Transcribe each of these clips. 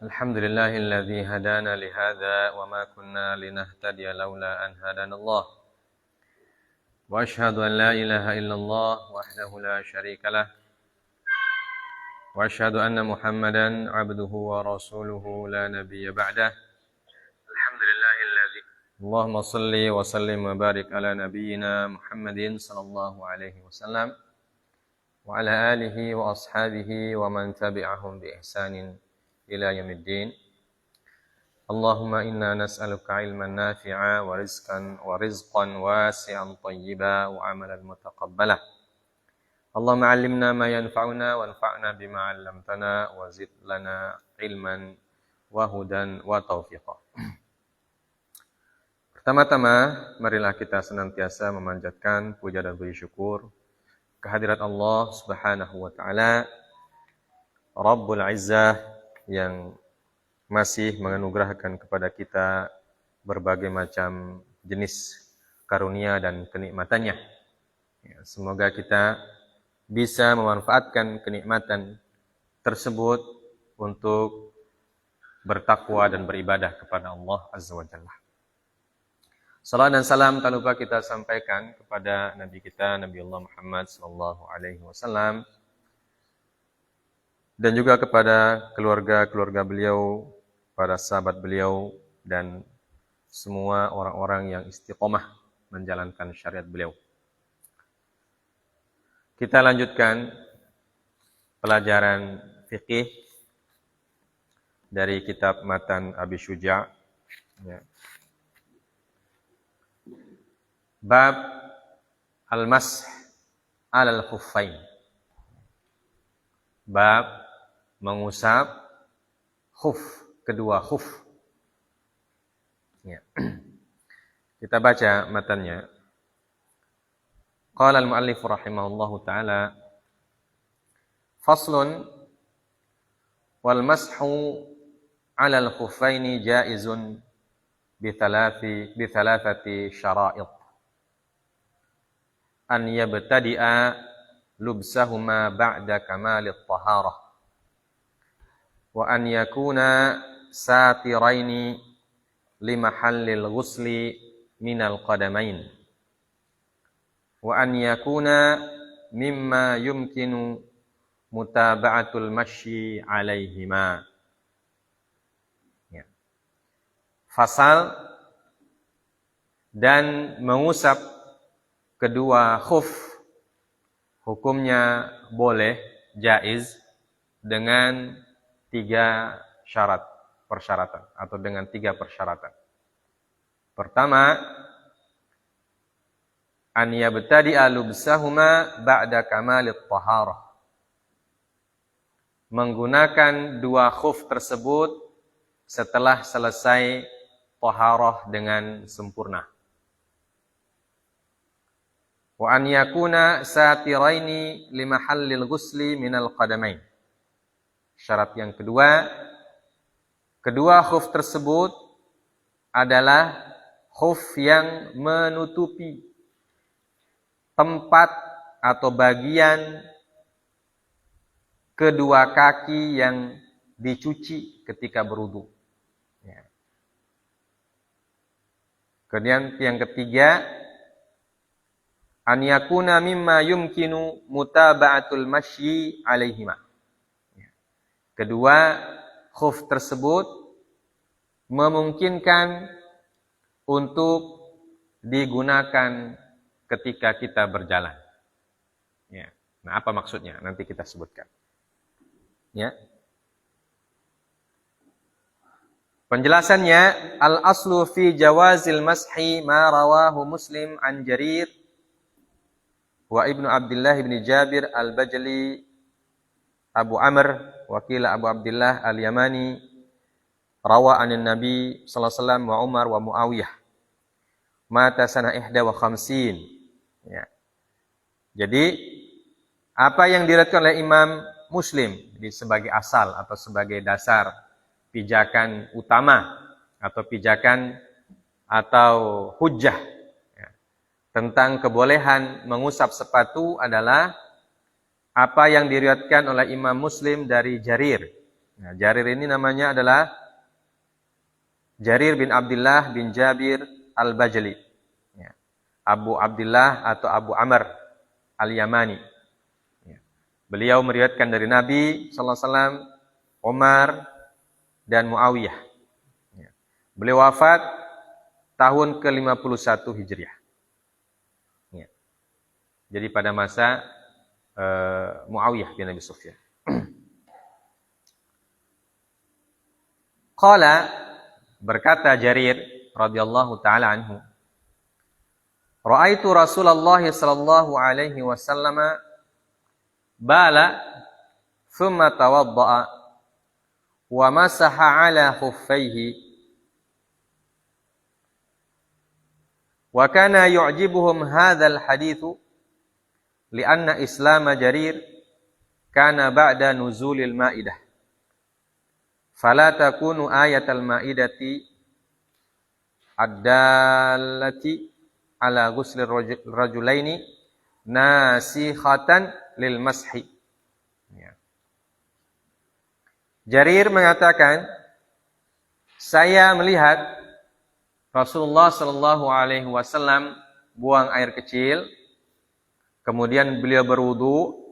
Alhamdulillahilladzi hadana lihadza wa ma kunna linahtadiya laula an hadanallah. Wa asyhadu an la ilaha illallah wahdahu la syarikalah. Wa asyhadu anna Muhammadan 'abduhu wa rasuluhu la nabiyya ba'dah. Alhamdulillahilladzi Allahumma shalli wa sallim wa barik ala nabiyyina Muhammadin sallallahu alaihi wasallam wa ala alihi wa ashabihi wa man tabi'ahum bi ihsanin ila yaumiddin. Allahumma inna nas'aluka ilman nafi'a wa rizqan wasi'an thayyiban wa amalan mutaqabbalah. Allahumma 'allimna ma yanfa'una wanfa'na bima 'allamtana wa zid lana ilman wa hudan wa taufiqa. Pertama-tama, marilah kita senantiasa memanjatkan puja dan puji syukur kehadirat Allah Subhanahu wa taala, Rabbul Izzah, yang masih menganugerahkan kepada kita berbagai macam jenis karunia dan kenikmatannya. Semoga kita bisa memanfaatkan kenikmatan tersebut untuk bertakwa dan beribadah kepada Allah Azza wa Jalla. Salam dan salam tak lupa kita sampaikan kepada Nabi kita, Nabi Allah Muhammad sallallahu alaihi wasallam, dan juga kepada keluarga-keluarga beliau, para sahabat beliau, dan semua orang-orang yang istiqomah menjalankan syariat beliau. Kita lanjutkan pelajaran fikih dari kitab Matan Abi Syuja'. Bab al-mash 'alal khuffain. Bab mengusap khuf, kedua khuf. Ya. Kita baca matanya. Qala al-muallif rahimahullahu ta'ala, faslun wal mashu 'ala al-khuffaini jaizun bi thalathati syara'id. An yabtadi'a lubsahuma ba'da kamalit taharah. Wa an yakuna satiraini limahallil ghusli minal qadamain. Wa an yakuna mimma yumkinu mutaba'atul masyi alaihima. Ya. Fasal dan mengusap kedua khuf hukumnya boleh, jaiz, dengan dengan tiga persyaratan. Pertama, an yabtadi'a lubsahuma ba'da kamalit taharah. Menggunakan dua khuf tersebut setelah selesai taharah dengan sempurna. Wa an yakuna satiraini limahallil ghusli minal qadamain. Syarat yang kedua, kedua khuf tersebut adalah khuf yang menutupi tempat atau bagian kedua kaki yang dicuci ketika berwudu. Ya. Kemudian yang ketiga, an yakuna mimma yumkinu mutaba'atul masyi alaihima. Kedua, khuf tersebut memungkinkan untuk digunakan ketika kita berjalan. Ya. Nah, apa maksudnya? Nanti kita sebutkan. Ya. Penjelasannya, al-aslu fi jawazil mashi ma rawahu Muslim an Jarir wa Ibnu Abdullah ibn Jabir al-Bajali Abu Amr wakila Abu Abdullah al-Yamani rawa anin Nabi sallallahu alaihi wasallam wa Umar wa Muawiyah mata sana 51. Ya. Jadi apa yang diriwayatkan oleh Imam Muslim sebagai asal atau sebagai dasar pijakan utama atau pijakan atau hujjah ya, tentang kebolehan mengusap sepatu adalah apa yang diriwayatkan oleh Imam Muslim dari Jarir, Nah, Jarir ini namanya adalah Jarir bin Abdullah bin Jabir al-Bajali. Ya. Abu Abdullah atau Abu Amr al-Yamani. Ya. Beliau meriwayatkan dari Nabi sallallahu alaihi wasallam, Umar dan Muawiyah. Ya. Beliau wafat tahun ke-51 Hijriah. Ya. Jadi pada masa Muawiyah bin Abi Sufyan. Qala, berkata Jarir radhiyallahu taala anhu, ra'aitu Rasulullah sallallahu alaihi wasallam bala thumma tawadda'a wa masaha ala khuffaihi wa kana yu'jibuhum hadzal haditsu li'anna islam Jarir kana ba'da nuzulil Maidah. Fala takunu ayatal Maidati ad-dallati ala ghuslir rajulaini nasikhatan lil mashi. Ya. Jarir mengatakan, saya melihat Rasulullah sallallahu alaihi wasallam buang air kecil, kemudian beliau berwudu,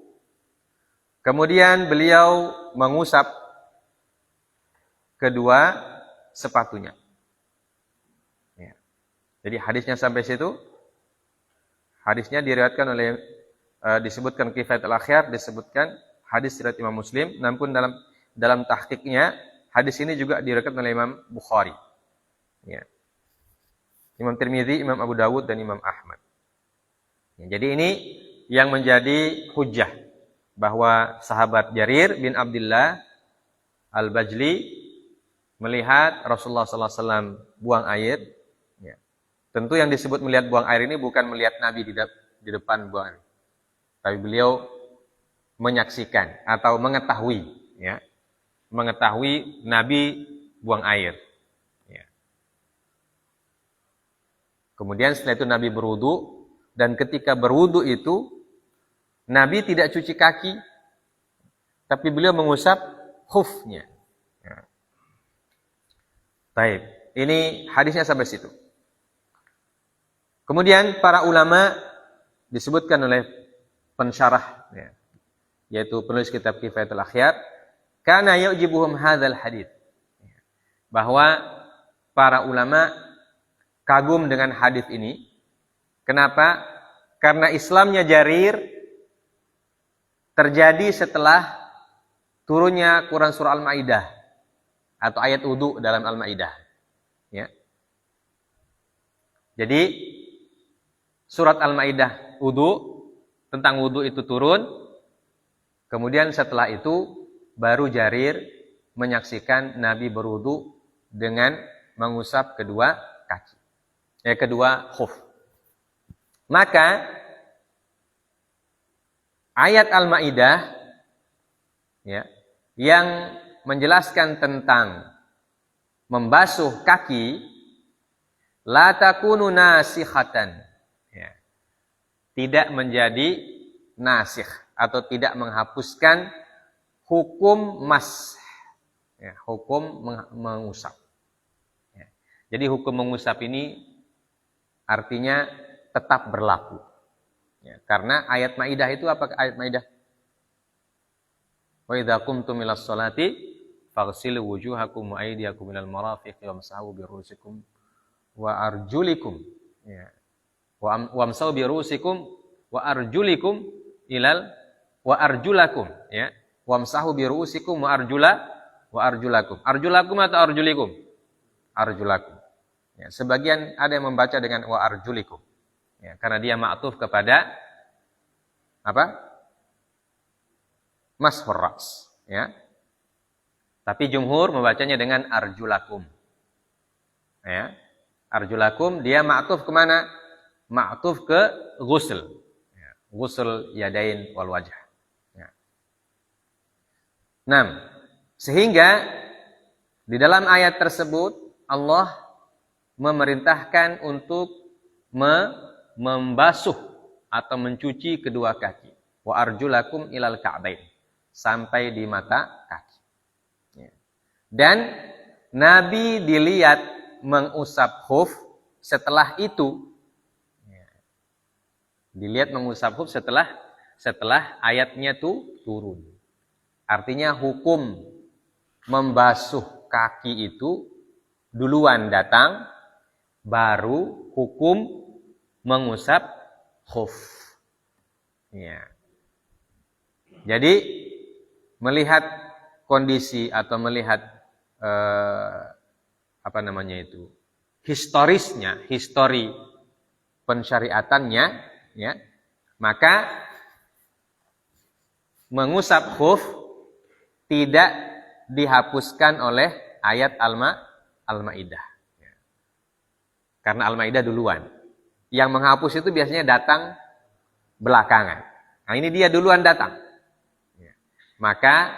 kemudian beliau mengusap kedua sepatunya. Ya. Jadi hadisnya sampai situ. Hadisnya diriwayatkan oleh disebutkan Kifayatul Akhyar, disebutkan hadis riwayat Imam Muslim, namun dalam tahqiqnya hadis ini juga diriwayatkan oleh Imam Bukhari. Ya. Imam Tirmidzi, Imam Abu Dawud dan Imam Ahmad. Ya, jadi ini yang menjadi hujjah bahwa sahabat Jarir bin Abdullah al-Bajli melihat Rasulullah SAW buang air. Ya. Tentu yang disebut melihat buang air ini bukan melihat Nabi di depan buang air, tapi beliau menyaksikan atau mengetahui, ya, mengetahui Nabi buang air. Ya. Kemudian setelah itu Nabi berwudu, dan ketika berwudu itu Nabi tidak cuci kaki, tapi beliau mengusap khufnya. Ya. Baik, ini hadisnya sampai situ. Kemudian para ulama disebutkan oleh pensyarah, ya, yaitu penulis kitab Kifayatul Akhyar, kana yu'jibuhum hadzal hadits, bahwa para ulama kagum dengan hadis ini. Kenapa? Karena Islamnya Jarir terjadi setelah turunnya Quran surah Al-Maidah atau ayat wudu dalam Al-Maidah. Ya. Jadi surat Al-Maidah wudu, tentang wudu itu turun. Kemudian setelah itu baru Jarir menyaksikan Nabi berwudu dengan mengusap kedua kaki. Kedua khuf. Maka ayat Al-Maidah, ya, yang menjelaskan tentang membasuh kaki, la takunu nasikhatan, ya, tidak menjadi nasikh atau tidak menghapuskan hukum mas, ya, hukum mengusap. Ya. Jadi hukum mengusap ini artinya tetap berlaku. Ya, karena ayat Maidah itu apa ayat Maidah? Wa idza qumtum ilas sholati faghsilu wujuhakum wa aydiyakum ilal marafiqi wamsahu bi ru'usikum wa arjulikum. Ya. Wamsahu bi ru'usikum wa arjulikum ilal wa arjulakum, ya. Wamsahu bi ru'usikum wa arjulakum. Arjulakum atau arjulikum? Arjulakum. Ya, sebagian ada yang membaca dengan wa arjulikum. Ya, karena dia ma'tuf kepada apa? Mashur ras, ya. Tapi jumhur membacanya dengan arjulakum. Ya. Arjulakum dia ma'tuf kemana? Ma'tuf ke ghusl. Ya. Ghusl yadain wal wajh. Ya. 6. Sehingga di dalam ayat tersebut Allah memerintahkan untuk membasuh atau mencuci kedua kaki. Wa arjulakum ilal ka'bain, sampai di mata kaki. Ya. Dan Nabi dilihat mengusap khuf setelah itu. Dilihat mengusap khuf setelah ayatnya turun. Artinya hukum membasuh kaki itu duluan datang, baru hukum mengusap khuf. Ya. Jadi melihat kondisi atau melihat histori pensyariatannya, ya, maka mengusap khuf tidak dihapuskan oleh ayat Al-Maidah. Ya. Karena Al-Maidah duluan. Yang menghapus itu biasanya datang belakangan. Nah, ini dia duluan datang. Ya. Maka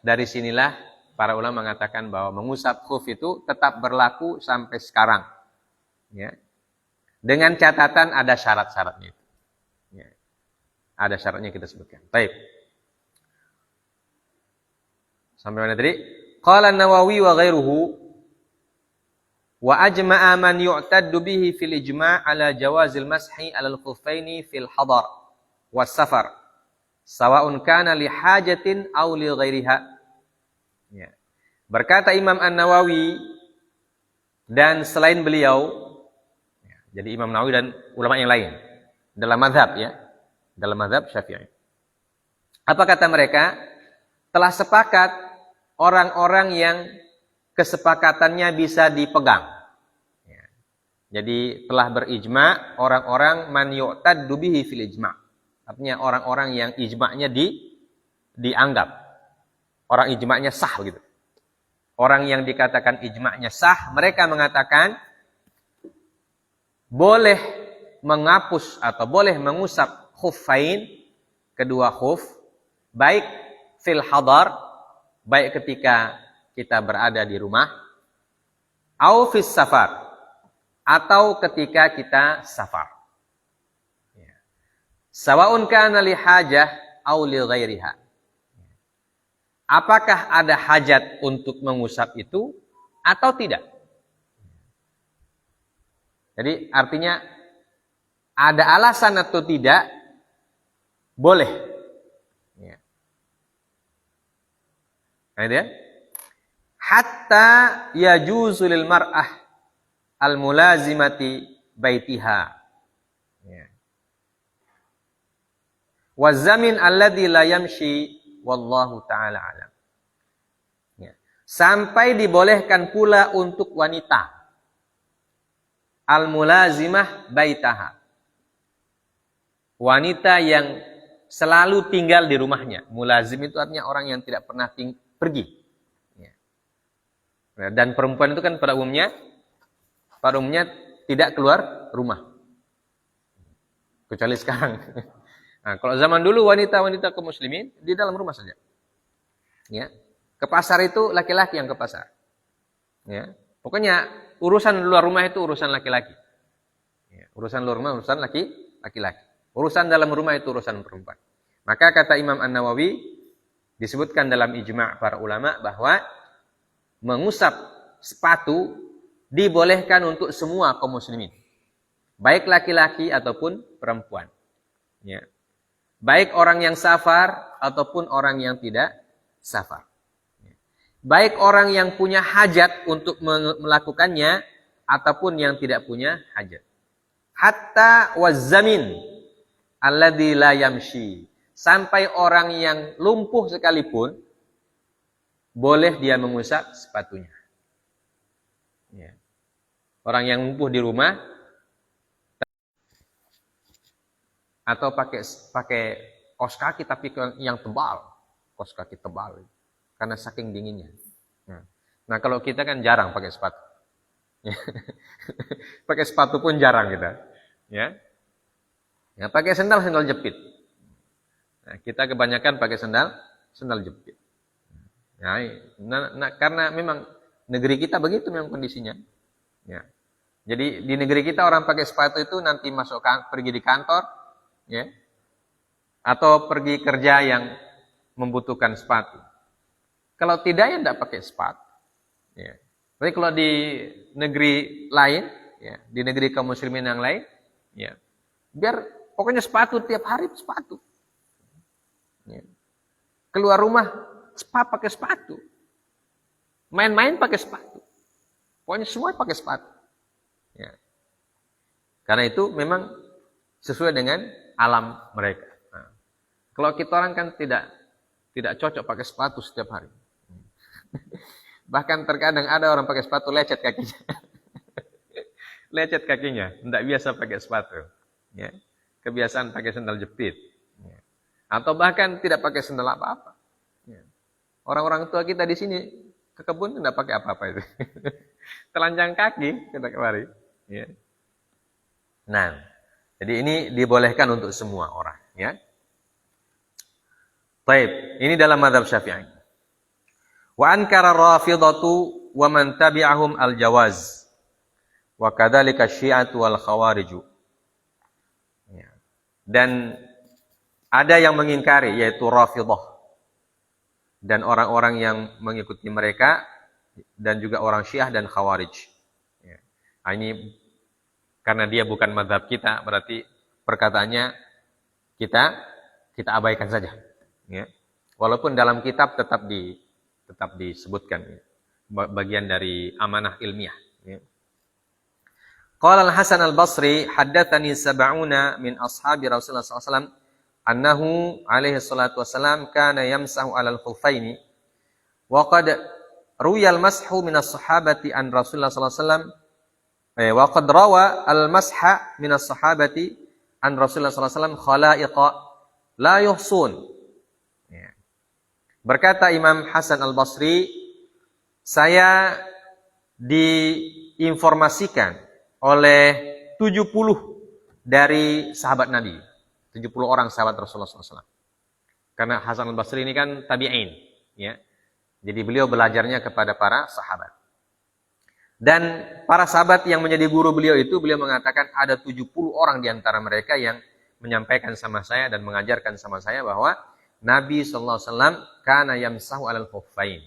dari sinilah para ulama mengatakan bahwa mengusap khuf itu tetap berlaku sampai sekarang. Ya. Dengan catatan ada syarat-syaratnya itu. Ya. Ada syaratnya kita sebutkan. Baik. Sampai mana tadi? Qala Nawawi wa ghairuhu wa ajma'a man yu'taddu bihi fil ijma' ala jawazil mashi 'alal khuffaini fil hadar was safar sawa'un kana li hajatin aw li ghairiha. Ya. Berkata Imam An-Nawawi dan selain beliau, ya, jadi Imam Nawawi dan ulama yang lain dalam mazhab, ya, dalam mazhab Syafi'i. Apa kata mereka? Telah sepakat orang-orang yang kesepakatannya bisa dipegang. Ya. Jadi telah berijma orang-orang man yu'taddu bihi fil ijma'. Artinya orang-orang yang ijma'nya dianggap. Orang ijma'nya sah begitu. Orang yang dikatakan ijma'nya sah, mereka mengatakan boleh menghapus atau boleh mengusap khuffain, kedua khuf, baik fil hadar, baik ketika kita berada di rumah, au fis safar, atau ketika kita safar. Ya. Sawa'un kana li hajah au li ghairiha. Apakah ada hajat untuk mengusap itu atau tidak? Jadi artinya ada alasan atau tidak, boleh. Ya. Nah, itu ya. Hatta yajuzu lil mar'ah al-mulazimati baitiha. Ya. Wa zamin alladhi la yamshi wallahu ta'ala alam. Ya. Sampai dibolehkan pula untuk wanita al-mulazimah baitaha. Wanita yang selalu tinggal di rumahnya. Mulazim itu artinya orang yang tidak pernah pergi. Ya. Dan perempuan itu kan pada umumnya tidak keluar rumah. Kecuali sekarang. Nah, kalau zaman dulu wanita-wanita kaum muslimin di dalam rumah saja. Ya. Ke pasar itu laki-laki yang ke pasar. Ya. Pokoknya urusan luar rumah itu urusan laki-laki. Ya. Urusan luar rumah urusan laki-laki. Urusan dalam rumah itu urusan perempuan. Maka kata Imam An-Nawawi, disebutkan dalam ijma' para ulama bahwa mengusap sepatu dibolehkan untuk semua kaum muslimin. Baik laki-laki ataupun perempuan. Ya. Baik orang yang safar ataupun orang yang tidak safar. Ya. Baik orang yang punya hajat untuk melakukannya ataupun yang tidak punya hajat. Hatta wazzamin alladzi la yamshi. Sampai orang yang lumpuh sekalipun boleh dia mengusap sepatunya. Ya. Orang yang lumpuh di rumah atau pakai kaos kaki tapi yang tebal, kaos kaki tebal karena saking dinginnya. Nah, kalau kita kan jarang pakai sepatu. Pakai sepatu pun jarang kita. Ya. Ya, pakai sendal jepit. Nah, kita kebanyakan pakai sendal jepit. Nah, karena memang negeri kita begitu memang kondisinya. Ya. Jadi di negeri kita orang pakai sepatu itu nanti pergi di kantor, ya, atau pergi kerja yang membutuhkan sepatu. Kalau tidak ya tidak pakai sepatu. Ya. Tapi kalau di negeri lain, ya, di negeri kaum muslimin yang lain, ya, biar pokoknya sepatu tiap hari sepatu. Ya. Keluar rumah spa pakai sepatu, main-main pakai sepatu, pokoknya semua pakai sepatu. Ya. Karena itu memang sesuai dengan alam mereka. Nah, kalau kita orang kan tidak cocok pakai sepatu setiap hari. Bahkan terkadang ada orang pakai sepatu lecet kakinya. Lecet kakinya, tidak biasa pakai sepatu. Ya. Kebiasaan pakai sandal jepit. Ya. Atau bahkan tidak pakai sandal apa-apa. Ya. Orang-orang tua kita di sini ke kebun tidak pakai apa-apa itu. Telanjang kaki kita kemari. Ya. Nah, jadi ini dibolehkan untuk semua orang. Ya. Baik, ini dalam mazhab Syafi'i. Wa ankara rafidhatu wa man tabi'ahum al-jawaz. Wa kadzalika syi'atu wal khawariju. Ya. Dan ada yang mengingkari yaitu Rafidhah dan orang-orang yang mengikuti mereka dan juga orang Syiah dan Khawarij. Ya. Nah, ini karena dia bukan mazhab kita, berarti perkataannya kita abaikan saja. Ya. Walaupun dalam kitab tetap disebutkan, ya. Bagian dari amanah ilmiah. Ya. Qala al-Hasan al-Basri haddatsani sab'una min ashabi Rasulullah sallallahu alaihi wasallam annahu alaihi salatu wasallam kana yamsahu 'alal khuffaini wa qad ruya al-mashu min as-sahabati an Rasulullah sallallahu alaihi wasallam wa qad rawa al-masha min as-sahabati an Rasulullah sallallahu alaihi wasallam khalaiqa la yuhsun. Ya. Berkata Imam Hasan al-Basri, saya diinformasikan oleh 70 dari sahabat Nabi. 70 orang sahabat Rasulullah SAW. Karena Hasan al-Basri ini kan tabi'in. Ya. Jadi beliau belajarnya kepada para sahabat. Dan para sahabat yang menjadi guru beliau itu, beliau mengatakan ada 70 orang di antara mereka yang menyampaikan sama saya dan mengajarkan sama saya bahwa Nabi SAW kana yamsahu 'alal khuffain.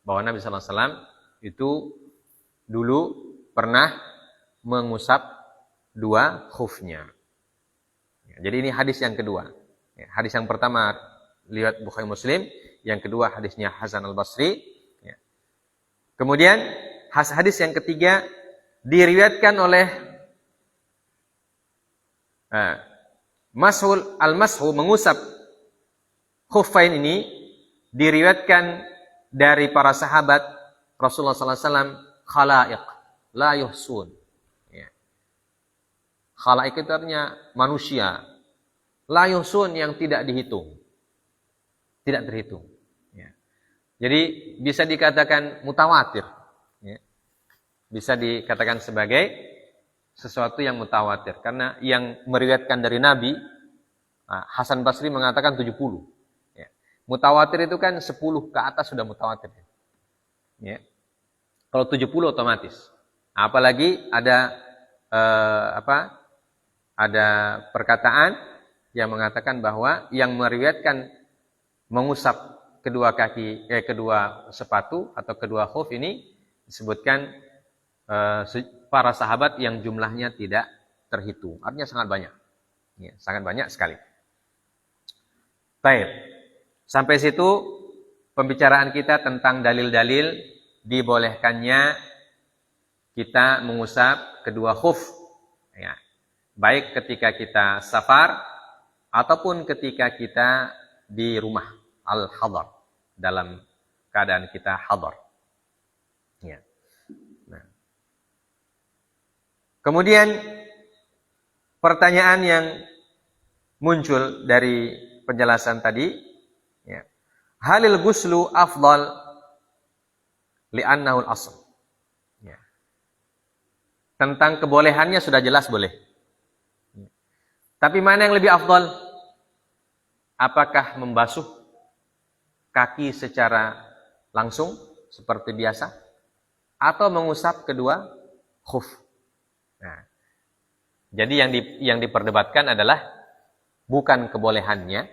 Bahwa Nabi SAW itu dulu pernah mengusap dua khufnya. Ya, jadi ini hadis yang kedua. Ya, hadis yang pertama lihat Bukhari Muslim, yang kedua hadisnya Hasan al-Basri. Ya. Kemudian hadis yang ketiga diriwayatkan oleh al-mashu mengusap khuffain ini diriwayatkan dari para sahabat Rasulullah SAW khalaiq la yuhsun. Ya. Khalaiq itu artinya manusia. La yuhsun yang tidak dihitung. Tidak terhitung. Ya. Jadi bisa dikatakan mutawatir. Ya. Bisa dikatakan sebagai sesuatu yang mutawatir. Karena yang meriwayatkan dari Nabi, Hasan Basri mengatakan 70. Mutawatir itu kan 10 ke atas sudah mutawatir. Ya. Kalau 70 otomatis. Apalagi ada ada perkataan yang mengatakan bahwa yang meriwayatkan mengusap kedua kaki kedua sepatu atau kedua khuf ini disebutkan para sahabat yang jumlahnya tidak terhitung. Artinya sangat banyak. Ya, sangat banyak sekali. Baik. Sampai situ pembicaraan kita tentang dalil-dalil dibolehkannya kita mengusap kedua khuf. Ya. Baik ketika kita safar ataupun ketika kita di rumah al-hadar, dalam keadaan kita hadar. Ya. Nah. Kemudian pertanyaan yang muncul dari penjelasan tadi, ya. Halil ghuslu afdal li'annahu al-asl. Ya. Tentang kebolehannya sudah jelas boleh. Ya. Tapi mana yang lebih afdal? Apakah membasuh kaki secara langsung seperti biasa atau mengusap kedua khuf? Nah. Jadi yang diperdebatkan adalah bukan kebolehannya,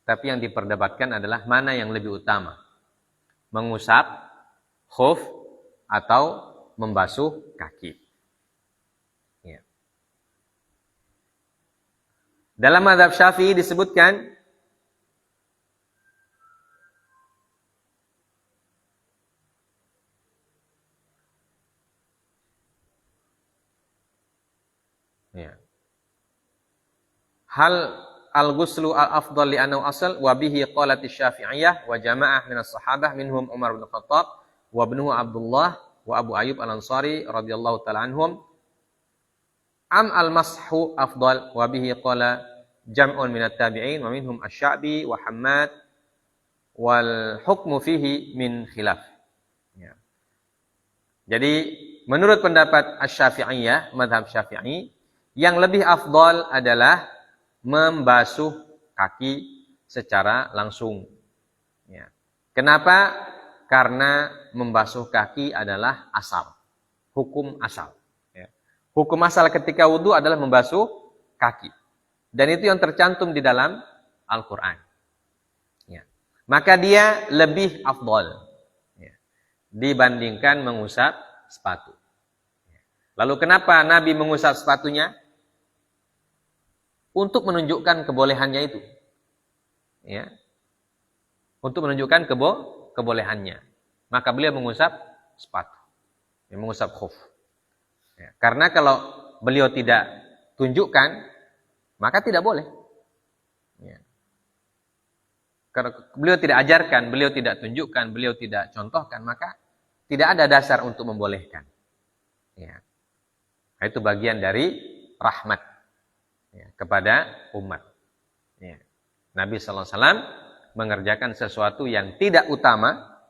tapi yang diperdebatkan adalah mana yang lebih utama. Mengusap khuf atau membasuh kaki. Ya. Dalam mazhab Syafi'i disebutkan ya. Hal al-ghuslu al-afdal li'annahu asal wa bihi qalat asy-Syafi'iyyah wa jama'ah min as-sahabah minhum Umar bin Khattab wa ibnuhu Abdullah wa Abu Ayyub al-Ansari radhiyallahu ta'ala anhum am al-mashu afdal wa bihi qala jam'un min at-tabi'in wa minhum asy-Sya'bi wa Hammad wal hukmu fihi min khilaf. Ya. Jadi menurut pendapat Asy-Syafi'iyyah, mazhab Syafi'i, yang lebih afdal adalah membasuh kaki secara langsung. Ya. Kenapa? Karena membasuh kaki adalah asal. Hukum asal. Ya. Hukum asal ketika wudu adalah membasuh kaki. Dan itu yang tercantum di dalam Al-Quran. Ya. Maka dia lebih afdal. Ya. Dibandingkan mengusap sepatu. Ya. Lalu kenapa Nabi mengusap sepatunya? Untuk menunjukkan kebolehannya itu. Ya. Untuk menunjukkan kebolehannya. Maka beliau mengusap sepatu. Ya, mengusap khuf. Ya. Karena kalau beliau tidak tunjukkan, maka tidak boleh. Ya. Karena beliau tidak ajarkan, beliau tidak tunjukkan, beliau tidak contohkan, maka tidak ada dasar untuk membolehkan. Ya. Itu bagian dari rahmat. Ya, kepada umat. Ya. Nabi SAW mengerjakan sesuatu yang tidak utama,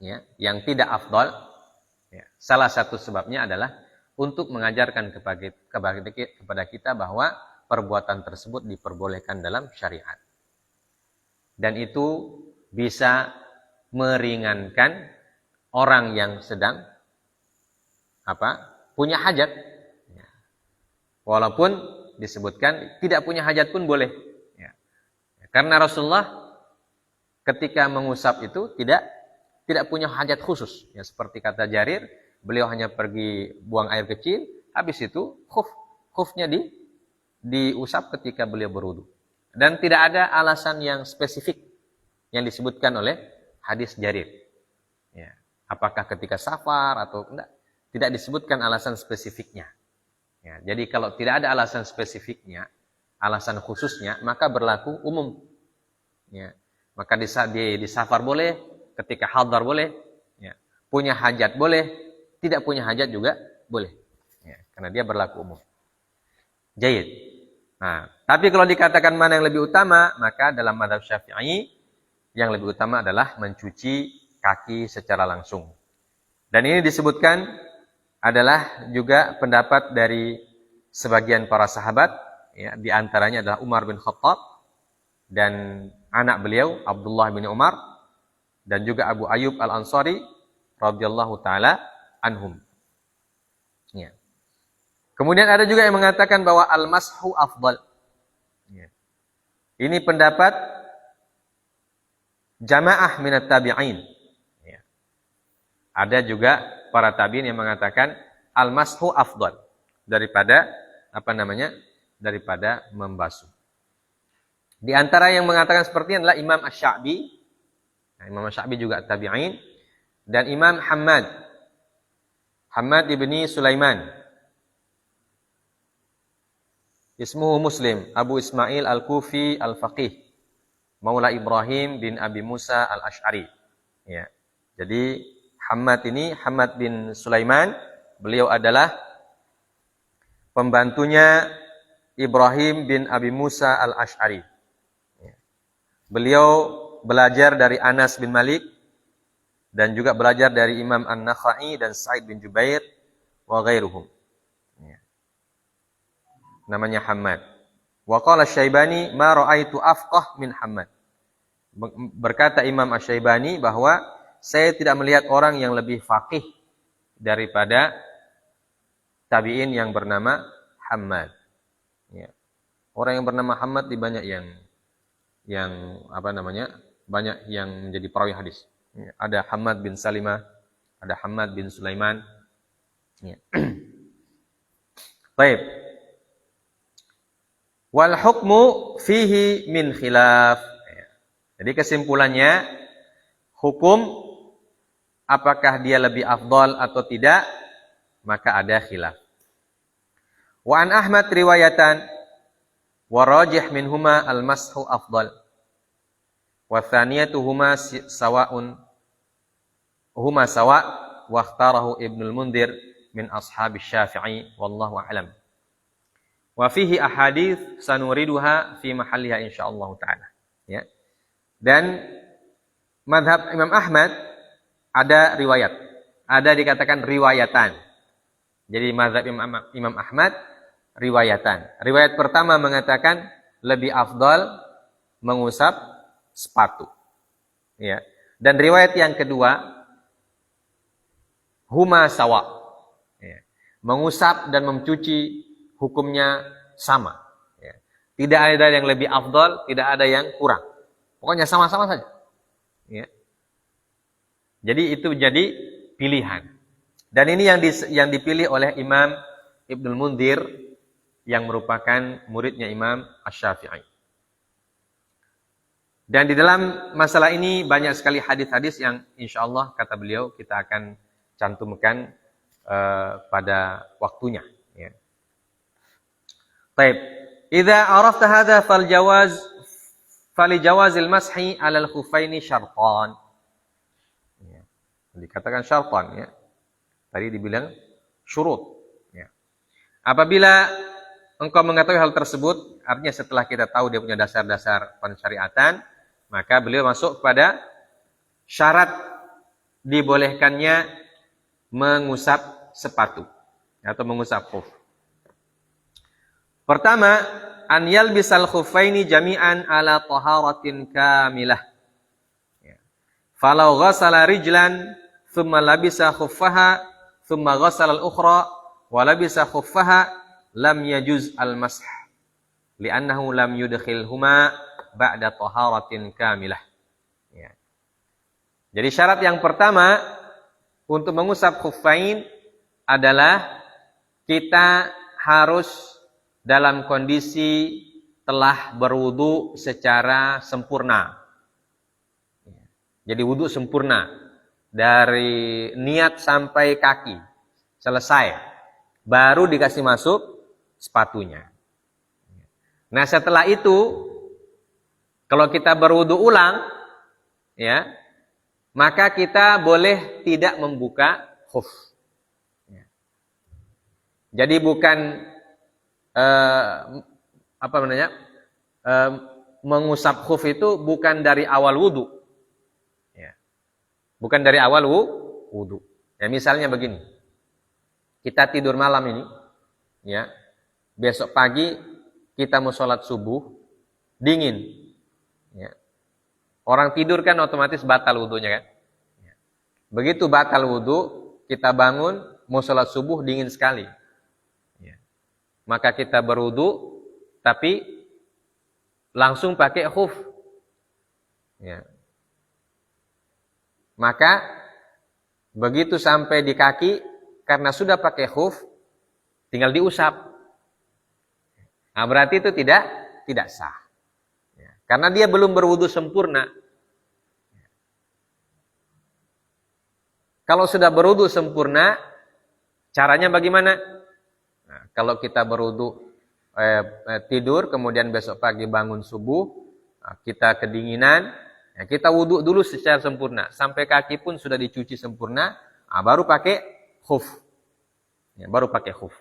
ya, yang tidak afdal. Ya. Salah satu sebabnya adalah untuk mengajarkan kepada kita bahwa perbuatan tersebut diperbolehkan dalam syariat. Dan itu bisa meringankan orang yang sedang punya hajat. Ya. Walaupun disebutkan tidak punya hajat pun boleh. Ya. Karena Rasulullah ketika mengusap itu tidak punya hajat khusus. Ya, seperti kata Jarir, beliau hanya pergi buang air kecil, habis itu khufnya diusap ketika beliau berwudu. Dan tidak ada alasan yang spesifik yang disebutkan oleh hadis Jarir. Ya. Apakah ketika safar atau enggak? Tidak disebutkan alasan spesifiknya. Ya, jadi kalau tidak ada alasan spesifiknya, alasan khususnya, maka berlaku umum. Ya, maka di safar boleh, ketika hadar boleh, ya, punya hajat boleh, tidak punya hajat juga boleh. Ya, karena dia berlaku umum. Jaid. Nah, tapi kalau dikatakan mana yang lebih utama, maka dalam mazhab Syafi'i yang lebih utama adalah mencuci kaki secara langsung. Dan ini disebutkan adalah juga pendapat dari sebagian para sahabat, ya, di antaranya adalah Umar bin Khattab dan anak beliau Abdullah bin Umar dan juga Abu Ayyub al-Ansari radhiyallahu taala anhum. Ya. Kemudian ada juga yang mengatakan bahwa al-mashu afdal. Ya. Ini pendapat jamaah minat tabi'in. Ya. Ada juga para tabi'in yang mengatakan al-mashu afdal daripada daripada membasuh. Di antara yang mengatakan seperti ini adalah Imam Asy-Sya'bi. Nah, Imam Asy-Sya'bi juga tabi'in dan Imam Hammad ibni Sulaiman. Ismuhu Muslim, Abu Ismail Al-Kufi Al-Faqih, Maula Ibrahim bin Abi Musa Al-Asy'ari. Ya. Jadi Hammad bin Sulaiman, beliau adalah pembantunya Ibrahim bin Abi Musa Al-Asy'ari. Beliau belajar dari Anas bin Malik dan juga belajar dari Imam An-Nakhai dan Sa'id bin Jubair wa ghairuhum. Namanya Hammad. Wa qala Asy-Syaibani ma ra'aitu afqah min Hammad. Berkata Imam Asy-Syaibani bahwa saya tidak melihat orang yang lebih faqih daripada tabi'in yang bernama Hammad. Ya. Orang yang bernama Hammad di banyak banyak yang menjadi perawi hadis. Ya. Ada Hammad bin Salimah, ada Hamad bin Sulaiman. Ya. Baik. Wal hukmu fihi min khilaf. Jadi kesimpulannya, hukum apakah dia lebih afdal atau tidak, maka ada khilaf. Wa an Ahmad riwayatan wa rajih minhuma al-mashu afdal. Wa thaniyatuhuma sawa'un huma sawa' wa ikhtarahu Ibnul Mundhir min ashabi Syafi'i wallahu a'lam. Wa fihi ahadits sanuriduha fi mahalliha insyaallah taala. Ya. Dan mazhab Imam Ahmad ada riwayat. Ada dikatakan riwayatan. Jadi mazhab Imam Ahmad riwayatan. Riwayat pertama mengatakan lebih afdal mengusap sepatu. Ya. Dan riwayat yang kedua huma sawa. Ya. Mengusap dan mencuci hukumnya sama. Ya. Tidak ada yang lebih afdal, tidak ada yang kurang. Pokoknya sama-sama saja. Ya. Jadi itu jadi pilihan. Dan ini yang dipilih oleh Imam Ibnul Mundhir yang merupakan muridnya Imam Asy-Syafi'i. Dan di dalam masalah ini banyak sekali hadis-hadis yang insyaallah kata beliau kita akan cantumkan pada waktunya. Ya. Baik, idza arafta hadza fali jawazil mashi 'alal khuffaini syartan. Ya. Dikatakan syartan ya. Tadi dibilang syurut ya. Apabila engkau mengetahui hal tersebut, artinya setelah kita tahu dia punya dasar-dasar pensyariatan, maka beliau masuk kepada syarat dibolehkannya mengusap sepatu atau mengusap khuf. Pertama, an yalbisal khuffaini jami'an ala taharatin kamilah. Ya. Falau ghassala rijlan thumma labisa khuffaha thumma ghassala al-ukhra wa labisa khuffaha lam yajuz al-mash li'annahu lam yudkhilhuma ba'da taharatin kamilah. Ya. Jadi syarat yang pertama untuk mengusap khuffain adalah kita harus dalam kondisi telah berwudu secara sempurna. Jadi wudu sempurna dari niat sampai kaki selesai, baru dikasih masuk sepatunya. Nah setelah itu, kalau kita berwudu ulang, ya, maka kita boleh tidak membuka khuf. Jadi bukan mengusap khuf itu bukan dari awal wudu. Ya. Bukan dari awal wudu. Ya, misalnya begini. Kita tidur malam ini, ya. Besok pagi kita mau sholat subuh, dingin. Ya. Orang tidur kan otomatis batal wudunya kan. Ya. Begitu batal wudu, kita bangun mau sholat subuh dingin sekali. Maka kita berwudu, tapi langsung pakai khuf. Ya. Maka begitu sampai di kaki, karena sudah pakai khuf, tinggal diusap. Nah, berarti itu tidak sah. Ya. Karena dia belum berwudu sempurna. Kalau sudah berwudu sempurna, caranya bagaimana? Nah, kalau kita berwudu tidur, kemudian besok pagi bangun subuh, kita kedinginan, ya kita wudu dulu secara sempurna, sampai kaki pun sudah dicuci sempurna, baru pakai khuf. Ya, baru pakai khuf.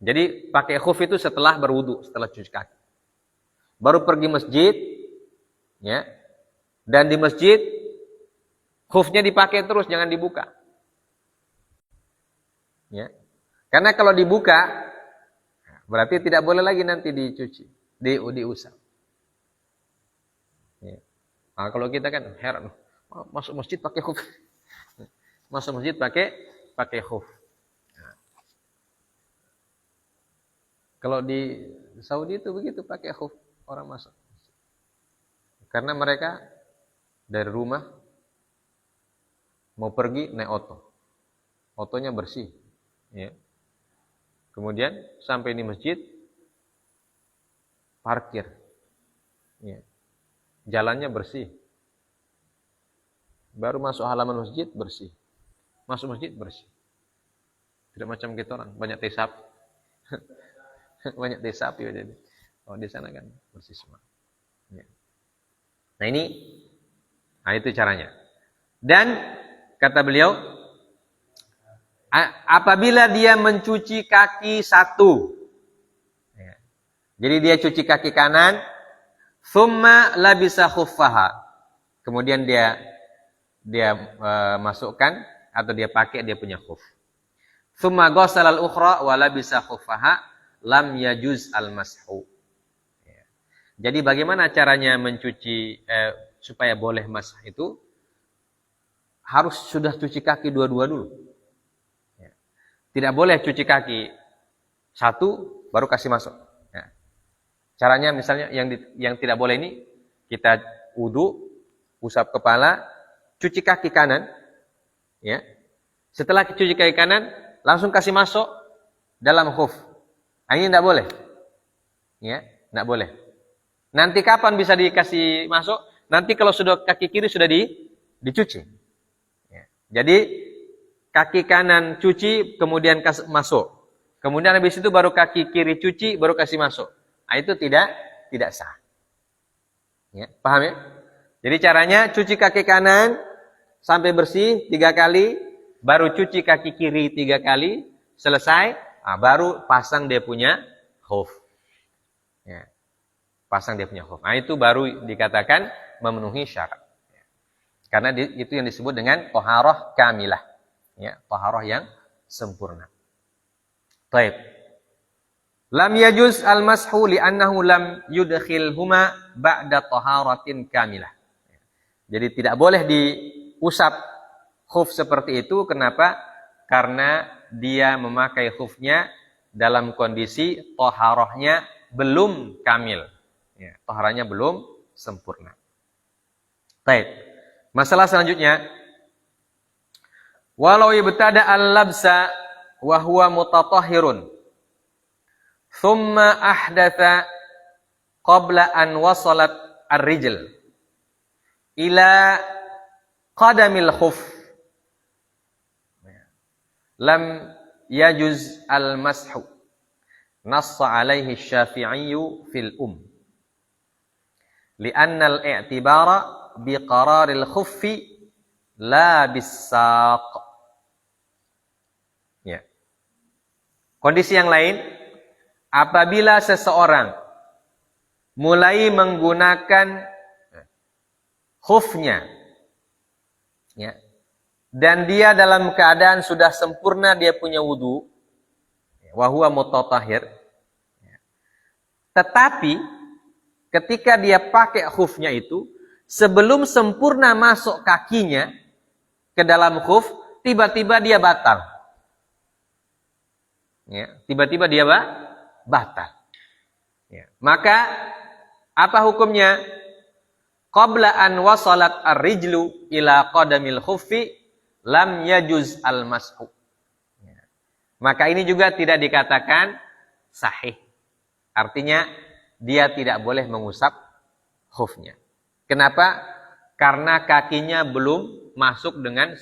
Jadi pakai khuf itu setelah berwudu, setelah cuci kaki. Baru pergi masjid, ya, dan di masjid khufnya dipakai terus, jangan dibuka. Ya. Karena kalau dibuka, berarti tidak boleh lagi nanti dicuci, diusap. Ya. Nah, kalau kita kan heran, masuk masjid pakai khuf, masuk masjid pakai khuf. Nah. Kalau di Saudi itu begitu pakai khuf orang masuk, karena mereka dari rumah Mau pergi naik otonya bersih, ya. Kemudian sampai di masjid, parkir, ya. Jalannya bersih. Baru masuk halaman masjid bersih, masuk masjid bersih. Tidak macam kita orang banyak teh sapi, banyak teh sapi jadi. Oh di sana kan bersih semua. Ya. Nah itu caranya. Dan kata beliau, apabila dia mencuci kaki satu, ya. Jadi dia cuci kaki kanan, thumma labisa khuffaha, kemudian dia masukkan atau dia pakai dia punya khuf. Thumma ghassala al-ukhra wa labisa khuffaha lam yajuz al-mashu. Ya. Jadi bagaimana caranya mencuci supaya boleh masah itu? Harus sudah cuci kaki dua-dua dulu. Ya. Tidak boleh cuci kaki satu baru kasih masuk. Ya. Caranya misalnya yang tidak boleh ini, kita wudu, usap kepala, cuci kaki kanan, ya. Setelah cuci kaki kanan, langsung kasih masuk dalam khuf. Ini tidak boleh, ya, tidak boleh. Nanti kapan bisa dikasih masuk? Nanti kalau sudah kaki kiri sudah dicuci. Jadi kaki kanan cuci, kemudian masuk. Kemudian habis itu baru kaki kiri cuci, baru kasih masuk. Nah, itu tidak sah. Ya, paham ya? Jadi caranya cuci kaki kanan sampai bersih 3 kali, baru cuci kaki kiri 3 kali, selesai, baru pasang dia punya khuf. Ya, pasang dia punya khuf. Nah, itu baru dikatakan memenuhi syarat. Karena itu yang disebut dengan taharah kamilah. Ya, taharah yang sempurna. Baik. Lam yajuz al-mashu li'annahu lam yudkhilhuma ba'da taharatin kamilah. Jadi tidak boleh diusap khuf seperti itu. Kenapa? Karena dia memakai khufnya dalam kondisi taharahnya belum kamil. Ya, taharahnya belum sempurna. Baik. Masalah selanjutnya, walau ibtada al-labsa wa huwa mutatahhirun thumma ahdatha qabla an wasalat ar-rijl ila qadamil khuf lam yajuz al-mashu, nassa alaihi asy-Syafi'i fil li'anna al-i'tibara biqararil khuffi la bisaq. Ya. Kondisi yang lain, apabila seseorang mulai menggunakan khufnya, ya, dan dia dalam keadaan sudah sempurna dia punya wudu, wa huwa mutatahhir, ya. Tetapi ketika dia pakai khufnya itu, sebelum sempurna masuk kakinya ke dalam khuf, tiba-tiba dia batal. Ya, tiba-tiba dia batal. Ya. Maka apa hukumnya? Qabla an wasalat ar-rijlu ila qadamil khuffi lam yajuz al-mashu. Ya. Maka ini juga tidak dikatakan sahih. Artinya dia tidak boleh mengusap khufnya. Kenapa? Karena kakinya belum masuk dengan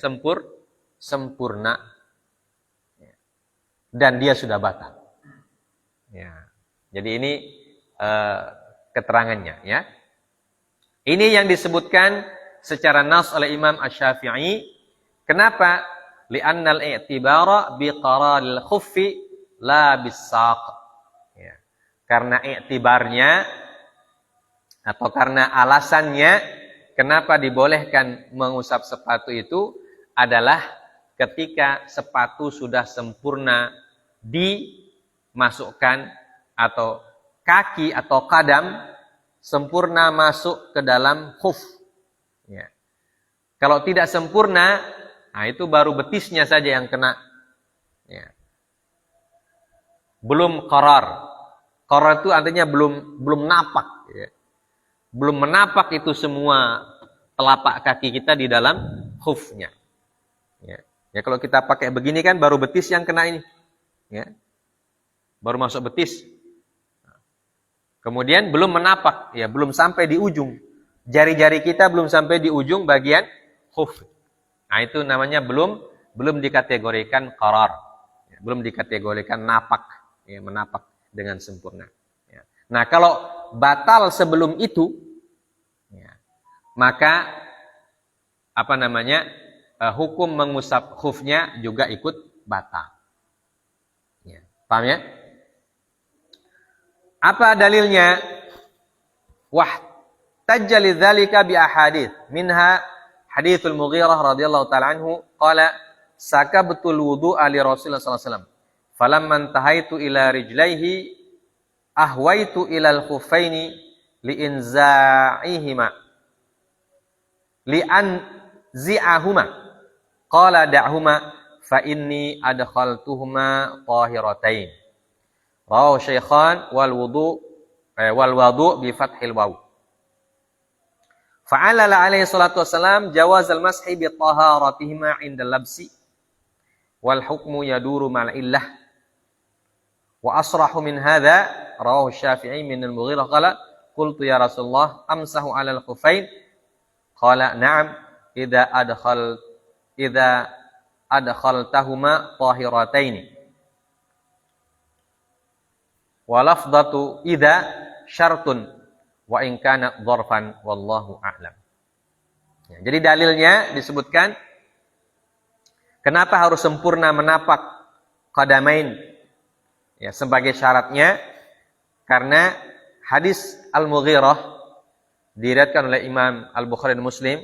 sempurna. Dan dia sudah batal. Ya. Jadi ini keterangannya. Ya. Ini yang disebutkan secara nas oleh Imam Asy-Syafi'i. Kenapa? Li'annal i'tibara biqararil khuffi la bis-saq. Ya. Karena i'tibarnya atau karena alasannya kenapa dibolehkan mengusap sepatu itu adalah ketika sepatu sudah sempurna dimasukkan atau kaki atau qadam sempurna masuk ke dalam khuf. Ya. Kalau tidak sempurna, nah itu baru betisnya saja yang kena. Ya. Belum qarar. Qarar itu artinya belum napak. Ya. Belum menapak itu semua telapak kaki kita di dalam khufnya. Ya. Ya kalau kita pakai begini kan baru betis yang kena ini. Ya. Baru masuk betis. Kemudian belum menapak, ya belum sampai di ujung. Jari-jari kita belum sampai di ujung bagian khuf. Nah, itu namanya belum dikategorikan qarar. Ya, belum dikategorikan napak, ya, menapak dengan sempurna. Ya. Nah, kalau batal sebelum itu, ya, maka apa namanya? Hukum mengusap khufnya juga ikut batal. Ya. Paham ya? Apa dalilnya? Wah, tajjali dzalika bi ahadits. Minha haditsul Mughirah radhiyallahu ta'ala anhu qala sakabtul wudu'a li Rasulullah sallallahu alaihi wasallam. Falamma intahaitu ila rijlaihi ahwaitu ila al-khuffaini li inza'ihima li anzi'ahuma qala da'huma fa inni adkhaltuhuma tahiratain. Rawahu Syaikhan wal wudu bi fathil waw. Fa'alala alaihi salatu wassalam jawaz al-mashi bi taharatihima 'inda labsi wal hukmu yaduru ma'al illah. Wa asrahu min hadha rawahu Syafi'i min al-Mughirah qala qultu ya Rasulullah amsahu 'ala al-khuffain qala na'am idza adkhaltahuma tahirataini. Wa lafdhatu idza syartun wa in kana dzarfan wallahu a'lam. Ya, jadi dalilnya disebutkan kenapa harus sempurna menapak qadamain, ya, sebagai syaratnya karena hadis Al-Mughirah diriwayatkan oleh Imam Al-Bukhari dan Muslim,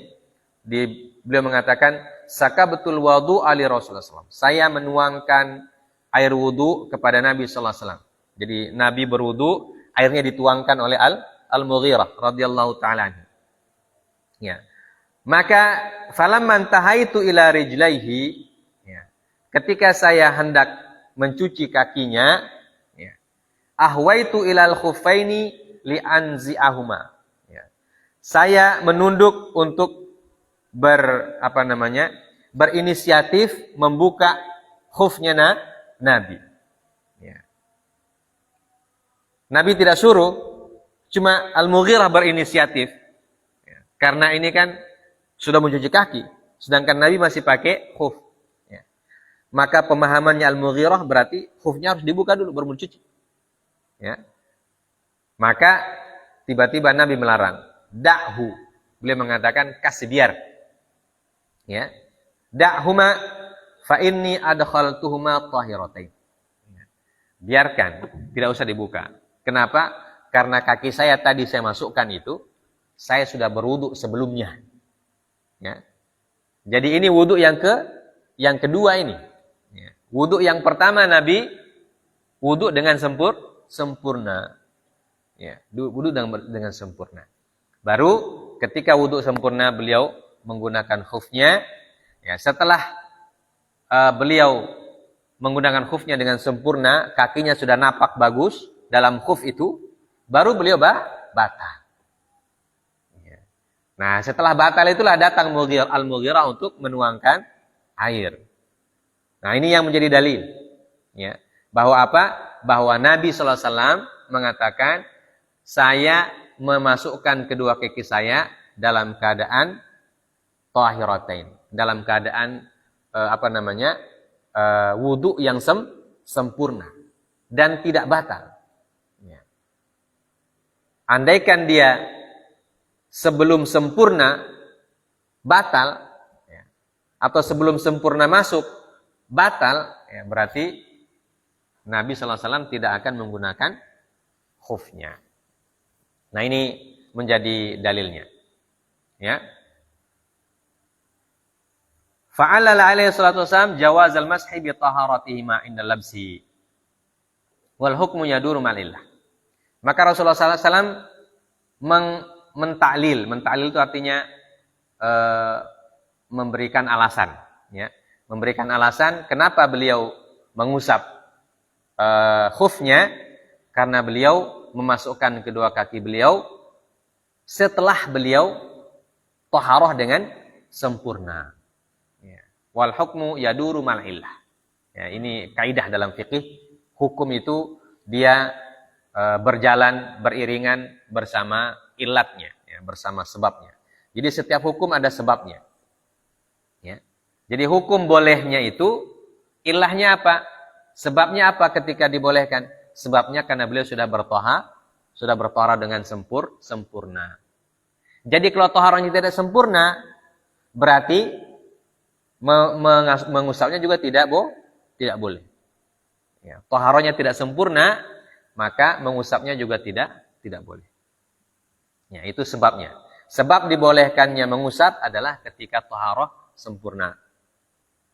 beliau mengatakan sakabtul wudu ali Rasulullah SAW. Saya menuangkan air wudu kepada Nabi sallallahu alaihi wasallam. Jadi Nabi berwudu, airnya dituangkan oleh Al-Mughirah radhiyallahu ta'ala anhu. Ya. Maka falamman tahaitu ila rijlaihi, ya, ketika saya hendak mencuci kakinya, ya, ahwaitu ilal khuffaini li anzi'ahuma. Ya. Saya menunduk untuk berinisiatif membuka khufnya Nabi. Nabi tidak suruh, cuma Al-Mughirah berinisiatif. Ya, karena ini kan sudah mencuci kaki, sedangkan Nabi masih pakai khuf. Ya. Maka pemahamannya Al-Mughirah berarti khufnya harus dibuka dulu baru mencuci. Ya. Maka tiba-tiba Nabi melarang, da'hu. Beliau mengatakan kasih biar. Ya. Da'huma fa inni adkhaltuhuma tahiratain. Ya. Biarkan, tidak usah dibuka. Kenapa? Karena kaki saya tadi saya masukkan itu, saya sudah berwudu sebelumnya. Ya. Jadi ini wudu yang kedua ini. Ya. Wudu yang pertama Nabi wudu dengan sempurna. Ya, wudu dengan sempurna. Baru ketika wudu sempurna beliau menggunakan khufnya. Ya, setelah beliau menggunakan khufnya dengan sempurna, kakinya sudah napak bagus dalam khuf itu, baru beliau batal. Ya. Nah, setelah batal itulah datang Al-Mughirah untuk menuangkan air. Nah, ini yang menjadi dalil. Ya. Bahwa apa? Bahwa Nabi SAW mengatakan, saya memasukkan kedua kaki saya dalam keadaan tahiratain, dalam keadaan wudu yang sempurna dan tidak batal. Andaikan dia sebelum sempurna batal, ya, atau sebelum sempurna masuk batal, ya, berarti Nabi SAW tidak akan menggunakan khufnya. Nah, ini menjadi dalilnya. Ya. Fa'alala alaihi salatu wasallam jawazal mashi bi taharatihima inda labsi wal hukmu yaduru malillah. Maka Rasulullah SAW mentaklil itu artinya memberikan alasan, ya, memberikan alasan kenapa beliau mengusap khufnya, karena beliau memasukkan kedua kaki beliau setelah beliau taharah dengan sempurna. Ya. Wal hukmu yaduru mal illah. Ya, ini kaidah dalam fikih. Hukum itu dia berjalan beriringan bersama ilatnya, ya, bersama sebabnya. Jadi setiap hukum ada sebabnya. Ya. Jadi hukum bolehnya itu ilahnya apa? Sebabnya apa ketika dibolehkan? Sebabnya karena beliau sudah bertohara dengan sempurna. Jadi kalau toharanya tidak sempurna, berarti mengusapnya juga tidak boleh. Ya, toharanya tidak sempurna, maka mengusapnya juga tidak boleh. Ya, itu sebabnya. Sebab dibolehkannya mengusap adalah ketika toharoh sempurna.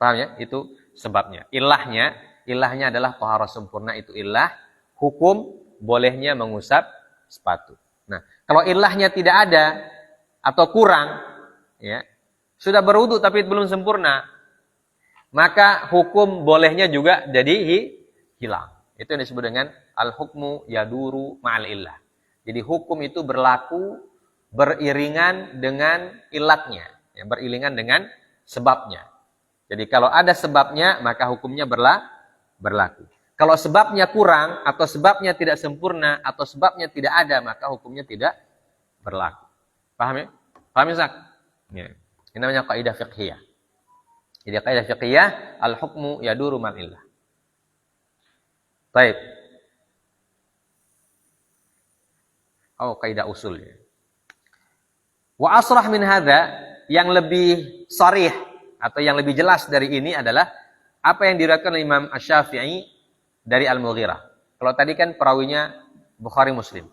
Paham ya? Itu sebabnya. Ilahnya adalah toharoh sempurna, itu ilah. Hukum bolehnya mengusap sepatu. Nah, kalau ilahnya tidak ada atau kurang, ya, sudah berwudu tapi belum sempurna, maka hukum bolehnya juga jadi hilang. Itu yang disebut dengan al-hukmu yaduru ma'al illah. Jadi hukum itu berlaku beriringan dengan ilatnya, ya, beriringan dengan sebabnya. Jadi kalau ada sebabnya, maka hukumnya berlaku. Kalau sebabnya kurang, atau sebabnya tidak sempurna, atau sebabnya tidak ada, maka hukumnya tidak berlaku. Paham ya? Paham ya, Ustaz? Ya. Ini namanya kaidah fiqhiyah. Jadi kaidah fiqhiyah, al-hukmu yaduru mal illah. Baik. Oh, kaidah usul ya. Wa asrah min hadza, yang lebih sharih atau yang lebih jelas dari ini adalah apa yang diriwayatkan oleh Imam Asy-Syafi'i dari Al-Mughirah. Kalau tadi kan perawinya Bukhari Muslim.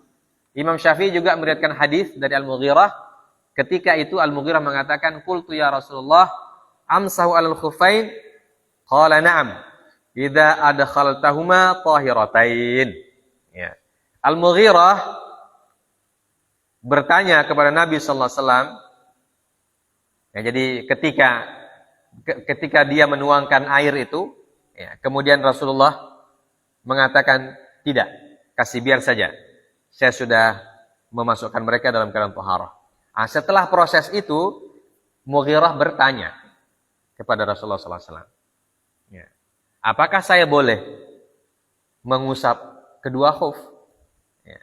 Imam Syafi'i juga meriwayatkan hadis dari Al-Mughirah. Ketika itu Al-Mughirah mengatakan, "Qultu ya Rasulullah, amsahu 'alal khuffain?" Qala na'am. Idza adkhaltahuma tahiratain. Ya. Al-Mughirah bertanya kepada Nabi sallallahu alaihi wasallam. Ya, jadi ketika dia menuangkan air itu, ya, kemudian Rasulullah mengatakan, tidak, kasih biar saja. Saya sudah memasukkan mereka dalam keadaan taharah. Nah, setelah proses itu, Mughirah bertanya kepada Rasulullah SAW. Ya, apakah saya boleh mengusap kedua khuf? Ya.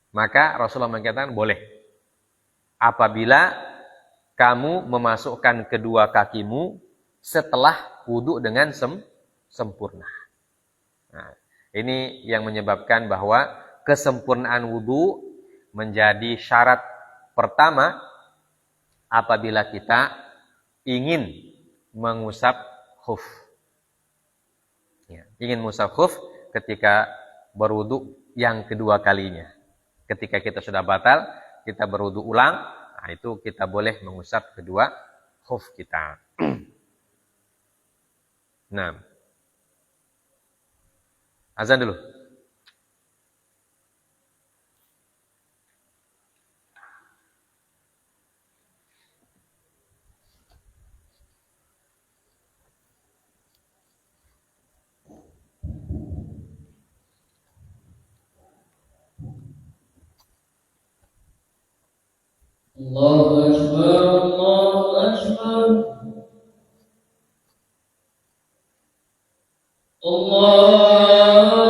Maka Rasulullah mengatakan, boleh. Apabila kamu memasukkan kedua kakimu setelah wudu dengan sempurna. Nah, ini yang menyebabkan bahwa kesempurnaan wudu menjadi syarat pertama apabila kita ingin mengusap khuf. Ya, ingin mengusap khuf ketika berwudu yang kedua kalinya. Ketika kita sudah batal, kita berwudu ulang, nah itu kita boleh mengusap kedua khuf kita. Nah, azan dulu. Allahu Akbar, Allahu Akbar. Allahu Akbar,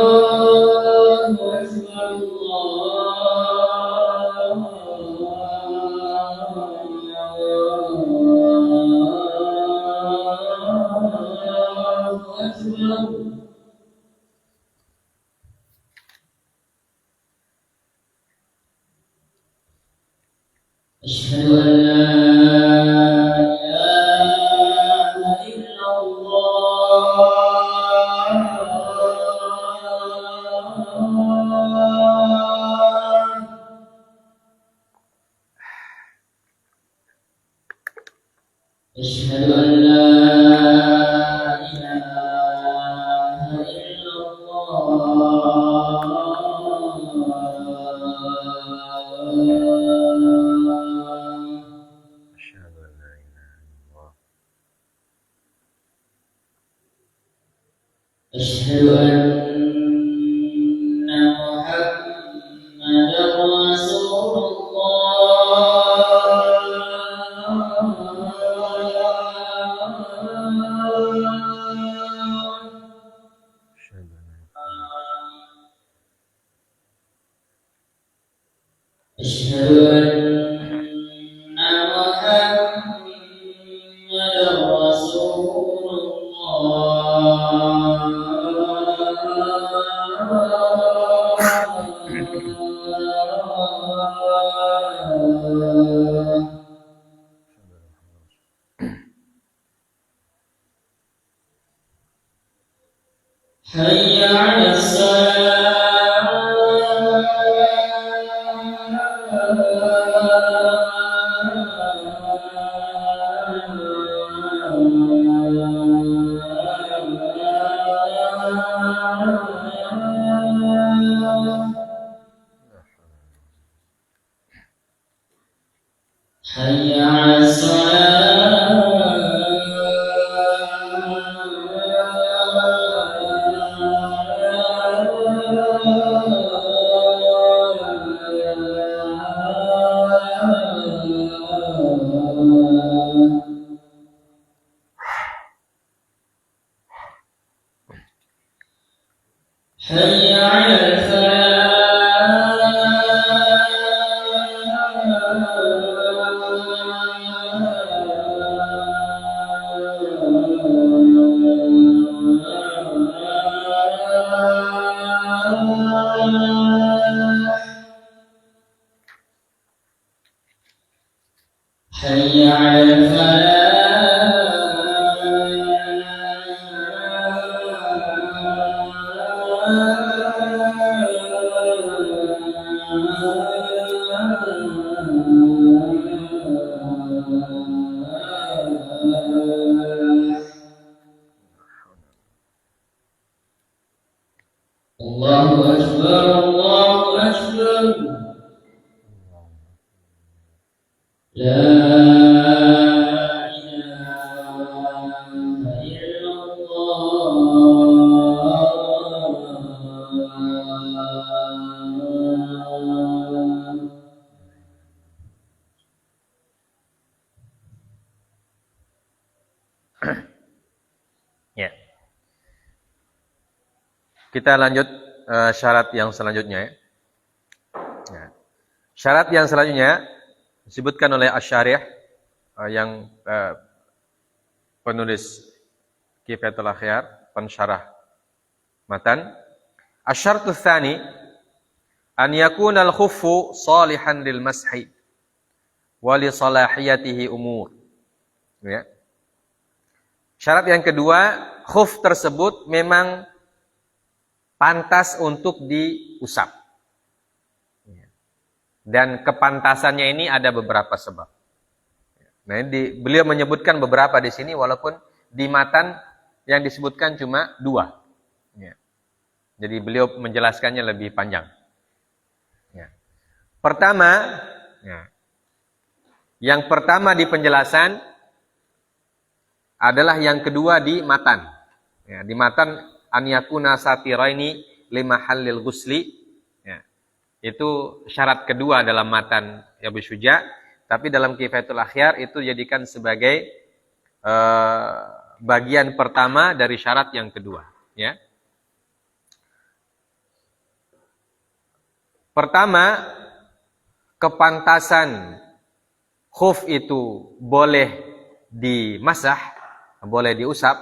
Allahu Akbar. أشهد أن لا إله إلا الله أشهد أن لا إله إلا الله Asyhadu an la ilaha illallah. أشهد أن محمدا رسول الله رسول الله حي على الصلاة حي على الصلاة حي على الفلاح حي على الفلاح الله أكبر الله أكبر لا إله إلا الله Ya. Kita lanjut syarat yang selanjutnya. Ya. Syarat yang selanjutnya disebutkan oleh Asy-Syarih yang penulis Kifayatul Akhyar, pensyarah matan. Asy-syartu tsani an yakuna al-khuffu salihan lil mashi wa li salahiyatihi umur. Ya. Syarat yang kedua, khuf tersebut memang pantas untuk diusap. Dan kepantasannya ini ada beberapa sebab. Nah, beliau menyebutkan beberapa di sini, walaupun di matan yang disebutkan cuma 2. Ya. Jadi beliau menjelaskannya lebih panjang. Ya. Pertama, yang pertama di penjelasan adalah yang kedua di matan. Ya, di matan an yakuna satiraini limahallil ghusli. Ya. Itu syarat kedua dalam matan Abu Syuja', tapi dalam Kifayatul Akhyar itu dijadikan sebagai bagian pertama dari syarat yang kedua, ya. Pertama, kepantasan khuf itu boleh dimasah, boleh diusap.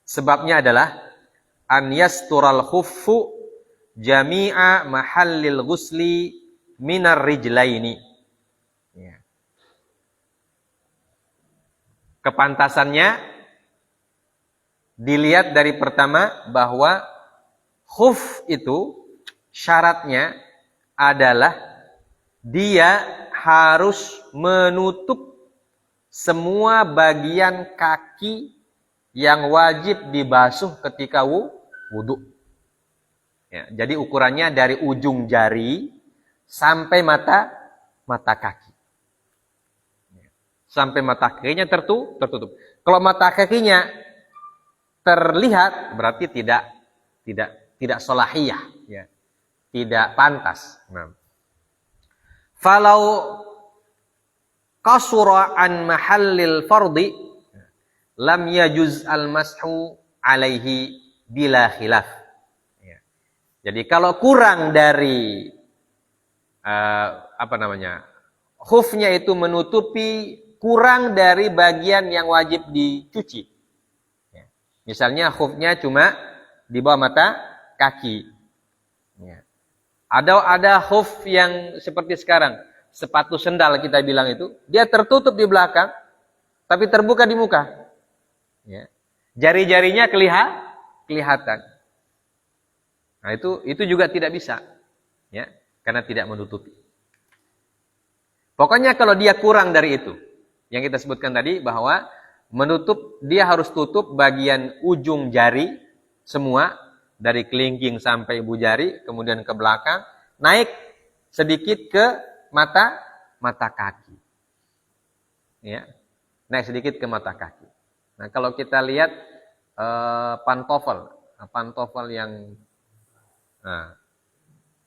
Sebabnya adalah an yastural khuffu jami'a mahallil ghusli minar rijlaini. Ya. Kepantasannya dilihat dari pertama bahwa khuf itu syaratnya adalah dia harus menutup semua bagian kaki yang wajib dibasuh ketika wudu. Ya, jadi ukurannya dari ujung jari sampai mata kaki. Ya, sampai mata kakinya tertutup. Kalau mata kakinya terlihat berarti tidak salahiyah, ya. Tidak pantas. Nah. Falau qasura an mahallil fardi lam yajuz al-mashu alaihi bila khilaf. Ya. Jadi kalau kurang dari khufnya itu menutupi kurang dari bagian yang wajib dicuci. Ya. Misalnya khufnya cuma di bawah mata kaki. Ya. Ada khuf yang seperti sekarang, sepatu sendal kita bilang itu, dia tertutup di belakang, tapi terbuka di muka. Ya. Jari-jarinya kelihatan. Nah itu juga tidak bisa, ya, karena tidak menutupi. Pokoknya kalau dia kurang dari itu, yang kita sebutkan tadi bahwa menutup, dia harus tutup bagian ujung jari semua, dari kelingking sampai ibu jari, kemudian ke belakang, naik sedikit ke mata kaki. Ya. Naik sedikit ke mata kaki. Nah, kalau kita lihat pantofel yang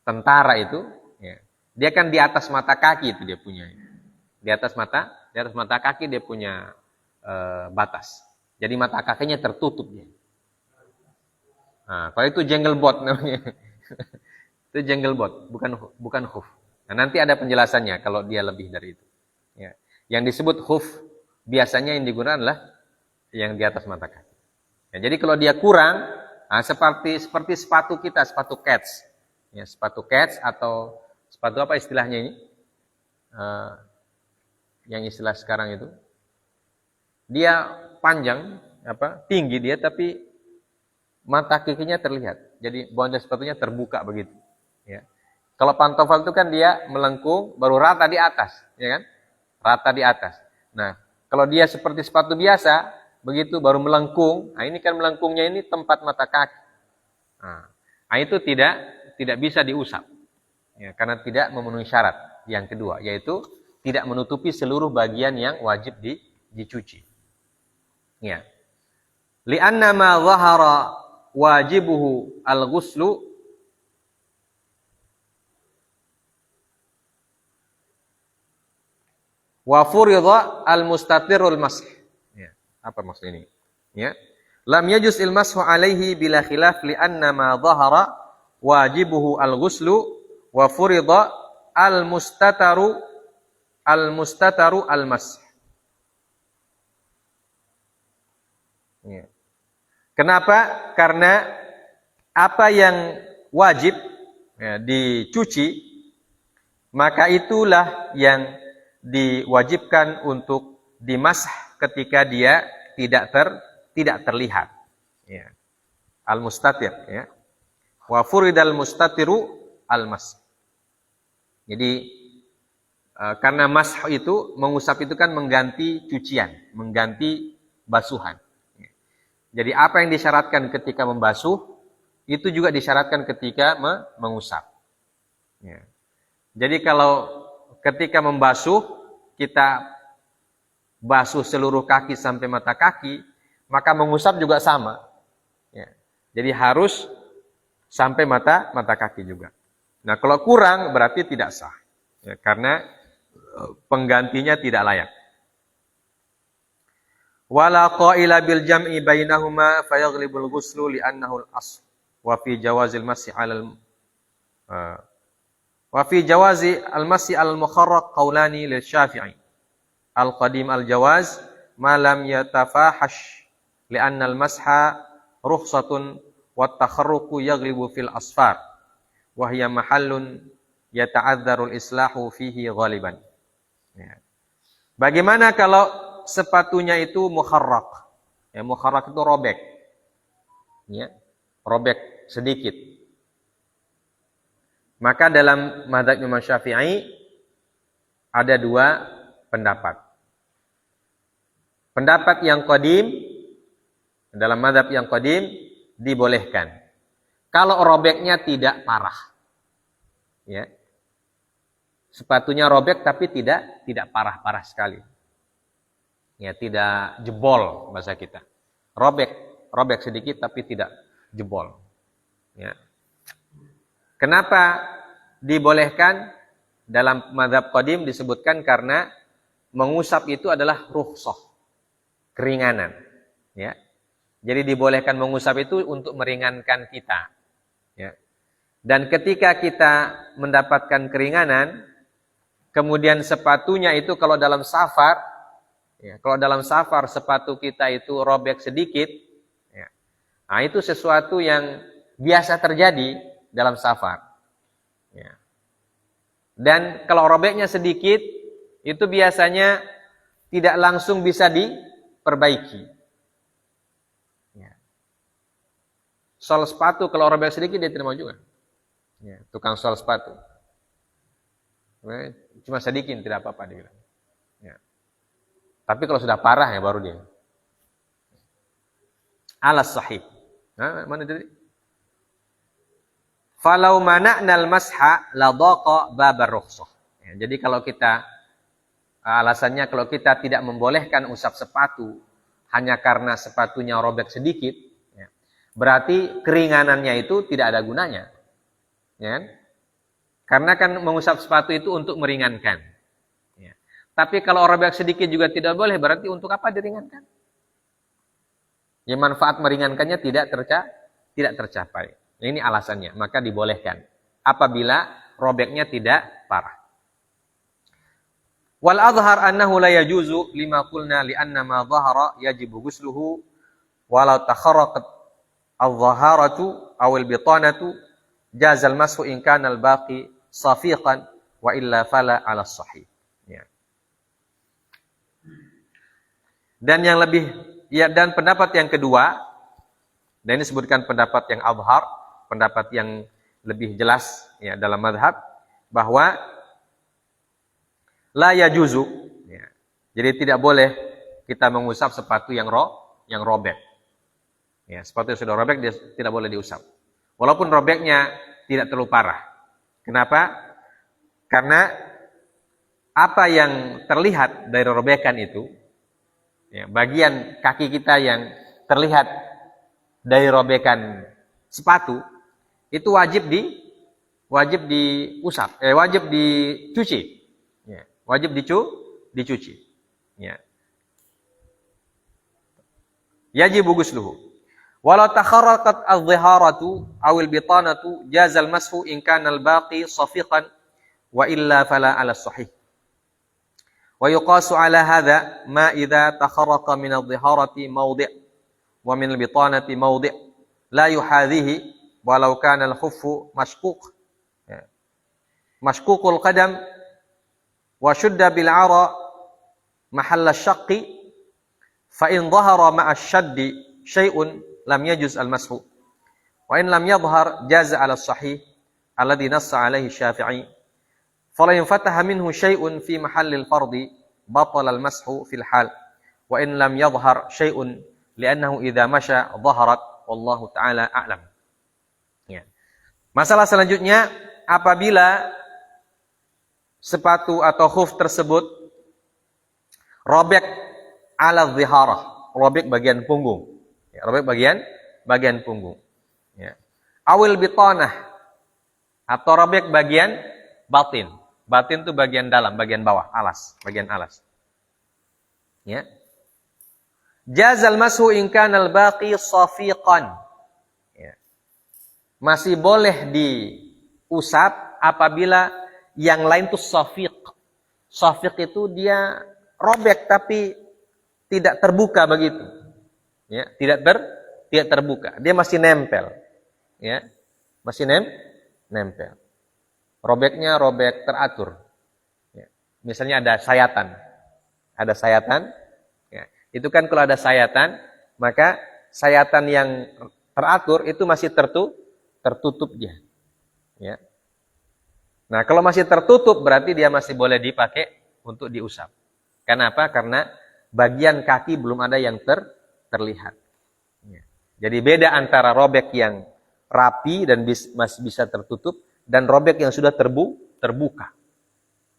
tentara itu, ya, dia kan di atas mata kaki itu dia punya. Di atas mata kaki dia punya batas. Jadi mata kakinya tertutup dia. Nah, kalau itu jenglebot namanya. Itu jenglebot, bukan khuf. Nah, nanti ada penjelasannya kalau dia lebih dari itu. Ya. Yang disebut khuf biasanya yang digunakan adalah yang di atas mata kaki. Ya, jadi kalau dia kurang, seperti sepatu kita, sepatu kets. Ya, sepatu kets atau sepatu apa istilahnya ini? Yang istilah sekarang itu. Dia panjang, tinggi dia, tapi mata kakinya terlihat. Jadi boundary sepatunya terbuka begitu. Ya. Kalau pantofel itu kan dia melengkung, baru rata di atas, ya kan? Rata di atas. Nah, kalau dia seperti sepatu biasa, begitu baru melengkung. Nah, ini kan melengkungnya ini tempat mata kaki. Nah, itu tidak bisa diusap, ya, karena tidak memenuhi syarat yang kedua, yaitu tidak menutupi seluruh bagian yang wajib dicuci. Ya. Li'anna ma dhahara wajibuhu al-ghuslu wa furidha al-mustatirul masih. Ya, apa maksud ini? Ya. Lam yajuz il-mashu alaihi bila khilaf li'anna ma dhahara wajibuhu al-ghuslu wa furidha al-mustataru al-masih. Ya. Kenapa? Karena apa yang wajib, ya, dicuci, maka itulah yang diwajibkan untuk dimasah ketika dia tidak terlihat. Ya. Al-mustatir, ya. Wa furidal mustatiru al-masah. Jadi karena masah itu, mengusap itu kan mengganti cucian, mengganti basuhan. Jadi apa yang disyaratkan ketika membasuh, itu juga disyaratkan ketika mengusap. Ya. Jadi kalau ketika membasuh, kita basuh seluruh kaki sampai mata kaki, maka mengusap juga sama. Ya. Jadi harus sampai mata kaki juga. Nah, kalau kurang berarti tidak sah. Ya, karena penggantinya tidak layak. Wala qaila bil jam'i bainahuma fayaghlibul ghuslu li'annahu al-asl wa fi jawazil mas'i 'alal wa fi jawazi al-mas'i 'alal mukharraq qaulani lil Syafi'i al-qadim al-jawaz ma lam yatafahash li'anna al-masha rukhsatun wa at-takharruqu yaghlibu fil asfar wa hiya mahallun yata'adzdzaru al-islahu fihi ghaliban. Ya. Bagaimana kalau sepatunya itu mukharraq? Ya, mukharraq itu robek. Ya, robek sedikit. Maka dalam mazhab Imam Syafi'i ada dua pendapat. Pendapat yang qadim, dalam mazhab yang qadim dibolehkan. Kalau robeknya tidak parah. Ya. Sepatunya robek tapi tidak parah-parah sekali. Ya, tidak jebol bahasa kita. Robek sedikit tapi tidak jebol. Ya. Kenapa dibolehkan? Dalam mazhab qadim disebutkan karena mengusap itu adalah rukhsah, keringanan. Ya. Jadi dibolehkan mengusap itu untuk meringankan kita. Ya. Dan ketika kita mendapatkan keringanan, kemudian sepatunya itu kalau dalam safar Ya, kalau dalam safar sepatu kita itu robek sedikit, ya, nah itu sesuatu yang biasa terjadi dalam safar. Ya. Dan kalau robeknya sedikit, itu biasanya tidak langsung bisa diperbaiki. Ya. Sol sepatu kalau robek sedikit dia tidak mau juga. Ya, tukang sol sepatu. Cuma sedikit tidak apa-apa dia bilang. Ya. Tapi kalau sudah parah ya baru dia. Alas sahih. Nah, mana tadi? Falau mana'nal masha la dhaqa babar rukhsah. Ya, jadi kalau kita alasannya kalau kita tidak membolehkan usap sepatu hanya karena sepatunya robek sedikit, ya, berarti keringanannya itu tidak ada gunanya. Ya. Karena kan mengusap sepatu itu untuk meringankan. Ya. Tapi kalau robek sedikit juga tidak boleh, berarti untuk apa diringankan? Ya, manfaat meringankannya tidak tercapai. Ini alasannya, maka dibolehkan apabila robeknya tidak parah. Wal adhhar annahu la yajuzu lima qulna li anna ma dhahara yajibu ghusluhu walau takharraqat adh-dhaharatu aw al-bitanatu jaza al-mashu in kana al-baqi safiqan wa illa fala 'ala as-sahih. Ya. Dan yang lebih dan pendapat yang kedua, dan ini disebutkan pendapat yang adhhar, pendapat yang lebih jelas ya dalam mazhab bahwa la yajuzu ya. Jadi tidak boleh kita mengusap sepatu yang robek. Ya, sepatu yang sudah robek dia tidak boleh diusap. Walaupun robeknya tidak terlalu parah. Kenapa? Karena apa yang terlihat dari robekan itu ya, bagian kaki kita yang terlihat dari robekan sepatu itu wajib diusap, wajib dicuci, ya, wajib dicuci, ya. Yajibu ghusluhu. Walau takharraqat adh-dhiharatu aw al-bitanatu jaza al-mashu in kana al-baqi safiqan wa illa fala 'ala as-sahih. Wa yuqasu 'ala hadha ma idza takharraqa min adh-dhiharati mawdi' wa min al-bitanati mawdi' la yuhadhihi walau kana al-khuffu mashquq ya. Mashququl qadam wa shudda bil 'ara mahall asy-syaqqi fa in dhahara ma'a asy-shaddi syai'un lam yajuz al-mashu wa in lam yadhhar jaza 'ala as-sahih alladhi nassa 'alaihi Syafi'i fala yanfataha minhu syai'un fi mahallil fardhi batala al-mashu fil hal wa in lam yadhhar syai'un li'annahu idza masha dhaharat wallahu ta'ala a'lam. Ya. Masalah selanjutnya, apabila sepatu atau khuf tersebut robek ala dhiharah, robek bagian punggung. Ya, robek bagian punggung. Ya. Awil bitanah atau robek bagian batin. Batin itu bagian dalam, bagian bawah, bagian alas. Ya. Jazal mashu in kana al-baqi safiqan. Masih boleh diusap apabila yang lain itu safiq. Safiq itu dia robek tapi tidak terbuka begitu. Ya, tidak terbuka. Dia masih nempel. Ya. Masih nempel. Robeknya robek teratur. Ya. Misalnya ada sayatan. Ada sayatan. Ya. Itu kan kalau ada sayatan, maka sayatan yang teratur itu masih tertutup dia. Ya. Nah, kalau masih tertutup berarti dia masih boleh dipakai untuk diusap. Kenapa? Karena bagian kaki belum ada yang terlihat. Ya. Jadi beda antara robek yang rapi dan masih bisa tertutup dan robek yang sudah terbuka.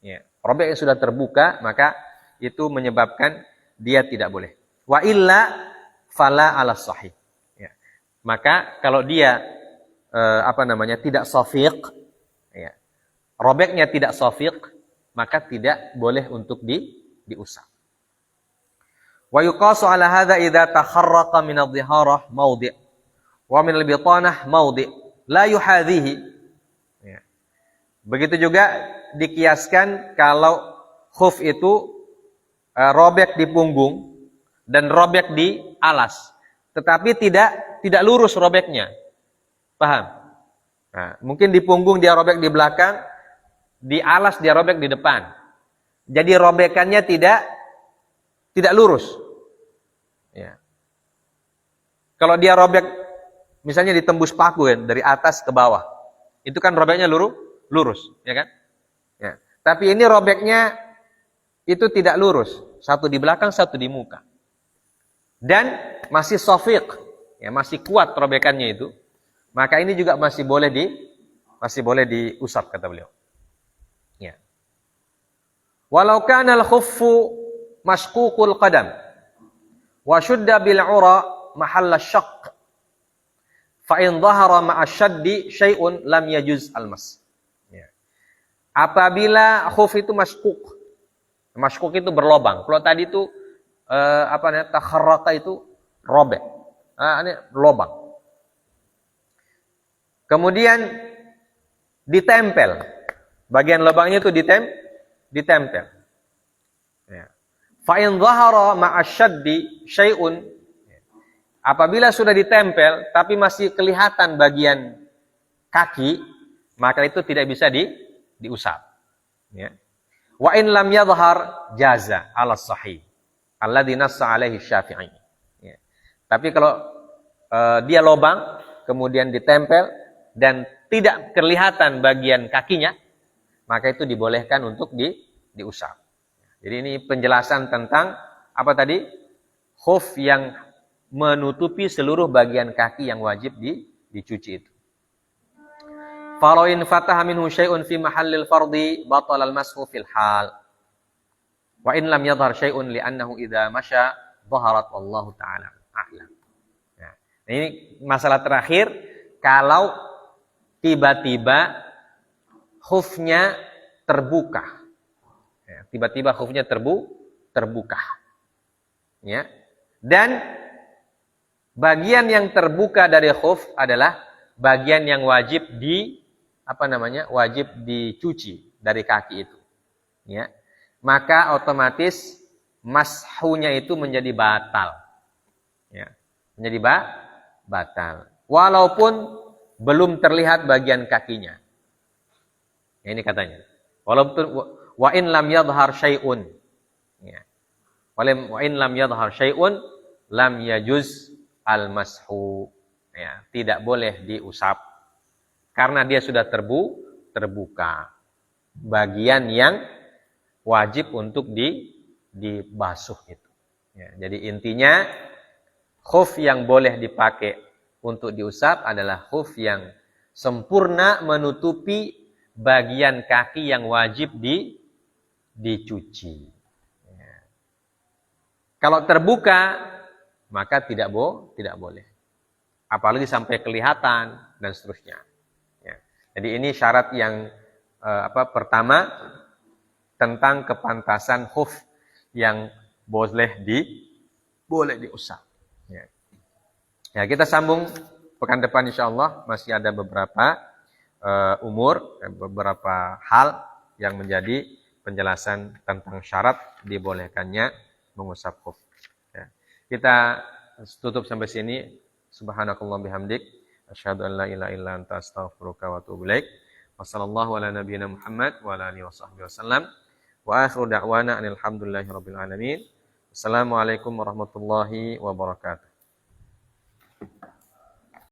Ya. Robek yang sudah terbuka maka itu menyebabkan dia tidak boleh. Wa illa fala 'ala sahih. Ya. Maka kalau dia tidak safiq, ya. Robeknya tidak safiq, maka tidak boleh untuk diusap. Wa yuqasu 'ala hadza idza takharraqa min adh-dhiharah mawdi' wa min al-bitanah mawdi' la yuhadhihi. Ya. Begitu juga dikiaskan kalau khuf itu robek di punggung dan robek di alas, tetapi tidak lurus robeknya. Paham? Nah, mungkin di punggung dia robek di belakang, di alas dia robek di depan. Jadi robekannya tidak lurus. Ya. Kalau dia robek misalnya ditembus paku ya, dari atas ke bawah, itu kan robeknya lurus, ya kan? Ya. Tapi ini robeknya itu tidak lurus, satu di belakang, satu di muka, dan masih sofiq, ya masih kuat robekannya itu, maka ini juga masih boleh diusap kata beliau. Ya. Walau kana al-khuffu mashququl qadam wa shudda bil 'ura mahalla syaqq fa in dhahara ma'a syaddi syai'un lam yajuz al-mas. Ya. Apabila khuf itu mashquq itu berlobang. Kalau tadi itu takharraka itu robek. Ini lobang. Kemudian ditempel. Bagian lubangnya itu ditempel. Ya. Fa in dhahara ma'a syaddi syai'un, apabila sudah ditempel tapi masih kelihatan bagian kaki, maka itu tidak bisa diusap. Ya. Wa in lam yadhhar jaza 'ala sahih alladhi nassa 'alaihi Syafi'i. Ya. Tapi kalau dia lobang kemudian ditempel dan tidak kelihatan bagian kakinya, maka itu dibolehkan untuk diusap. Jadi ini penjelasan tentang apa tadi? Khuf yang menutupi seluruh bagian kaki yang wajib dicuci itu. Falau in fataha minhu syai'un fi mahallil fardi batala al-mashu fil hal. Wa in lam yadhhar syai'un li'annahu idza masya dhaharat wallahu ta'ala a'lam. Nah, ini masalah terakhir, kalau tiba-tiba khufnya terbuka. Ya, tiba-tiba khufnya terbuka. Ya. Dan bagian yang terbuka dari khuf adalah bagian yang wajib wajib dicuci dari kaki itu. Ya. Maka otomatis mashunya itu menjadi batal. Ya. Menjadi batal. Walaupun belum terlihat bagian kakinya. Ya, ini katanya. Walaupun wa in lam yadhhar syai'un. Ya. Wa in lam yadhhar syai'un lam yajuz al-mashu. Ya, tidak boleh diusap karena dia sudah terbuka. Bagian yang wajib untuk dibasuh itu. Ya, jadi intinya khuf yang boleh dipakai untuk diusap adalah khuf yang sempurna menutupi bagian kaki yang wajib dicuci. Ya. Kalau terbuka maka tidak boleh. Apalagi sampai kelihatan dan seterusnya. Ya. Jadi ini syarat yang pertama tentang kepantasan khuf yang boleh diusap. Ya. Ya, kita sambung pekan depan insyaallah, masih ada beberapa beberapa hal yang menjadi penjelasan tentang syarat dibolehkannya mengusap khuf. Ya. Kita tutup sampai sini. Subhanakallah bihamdik, asyhadu an la ilaha illa anta astaghfiruka wa atubu ilaik. Wassallallahu ala nabiyyina Muhammad wa ala alihi washabbihi wasallam. Wa akhiru da'wana alhamdulillahi rabbil alamin. Assalamualaikum warahmatullahi wabarakatuh.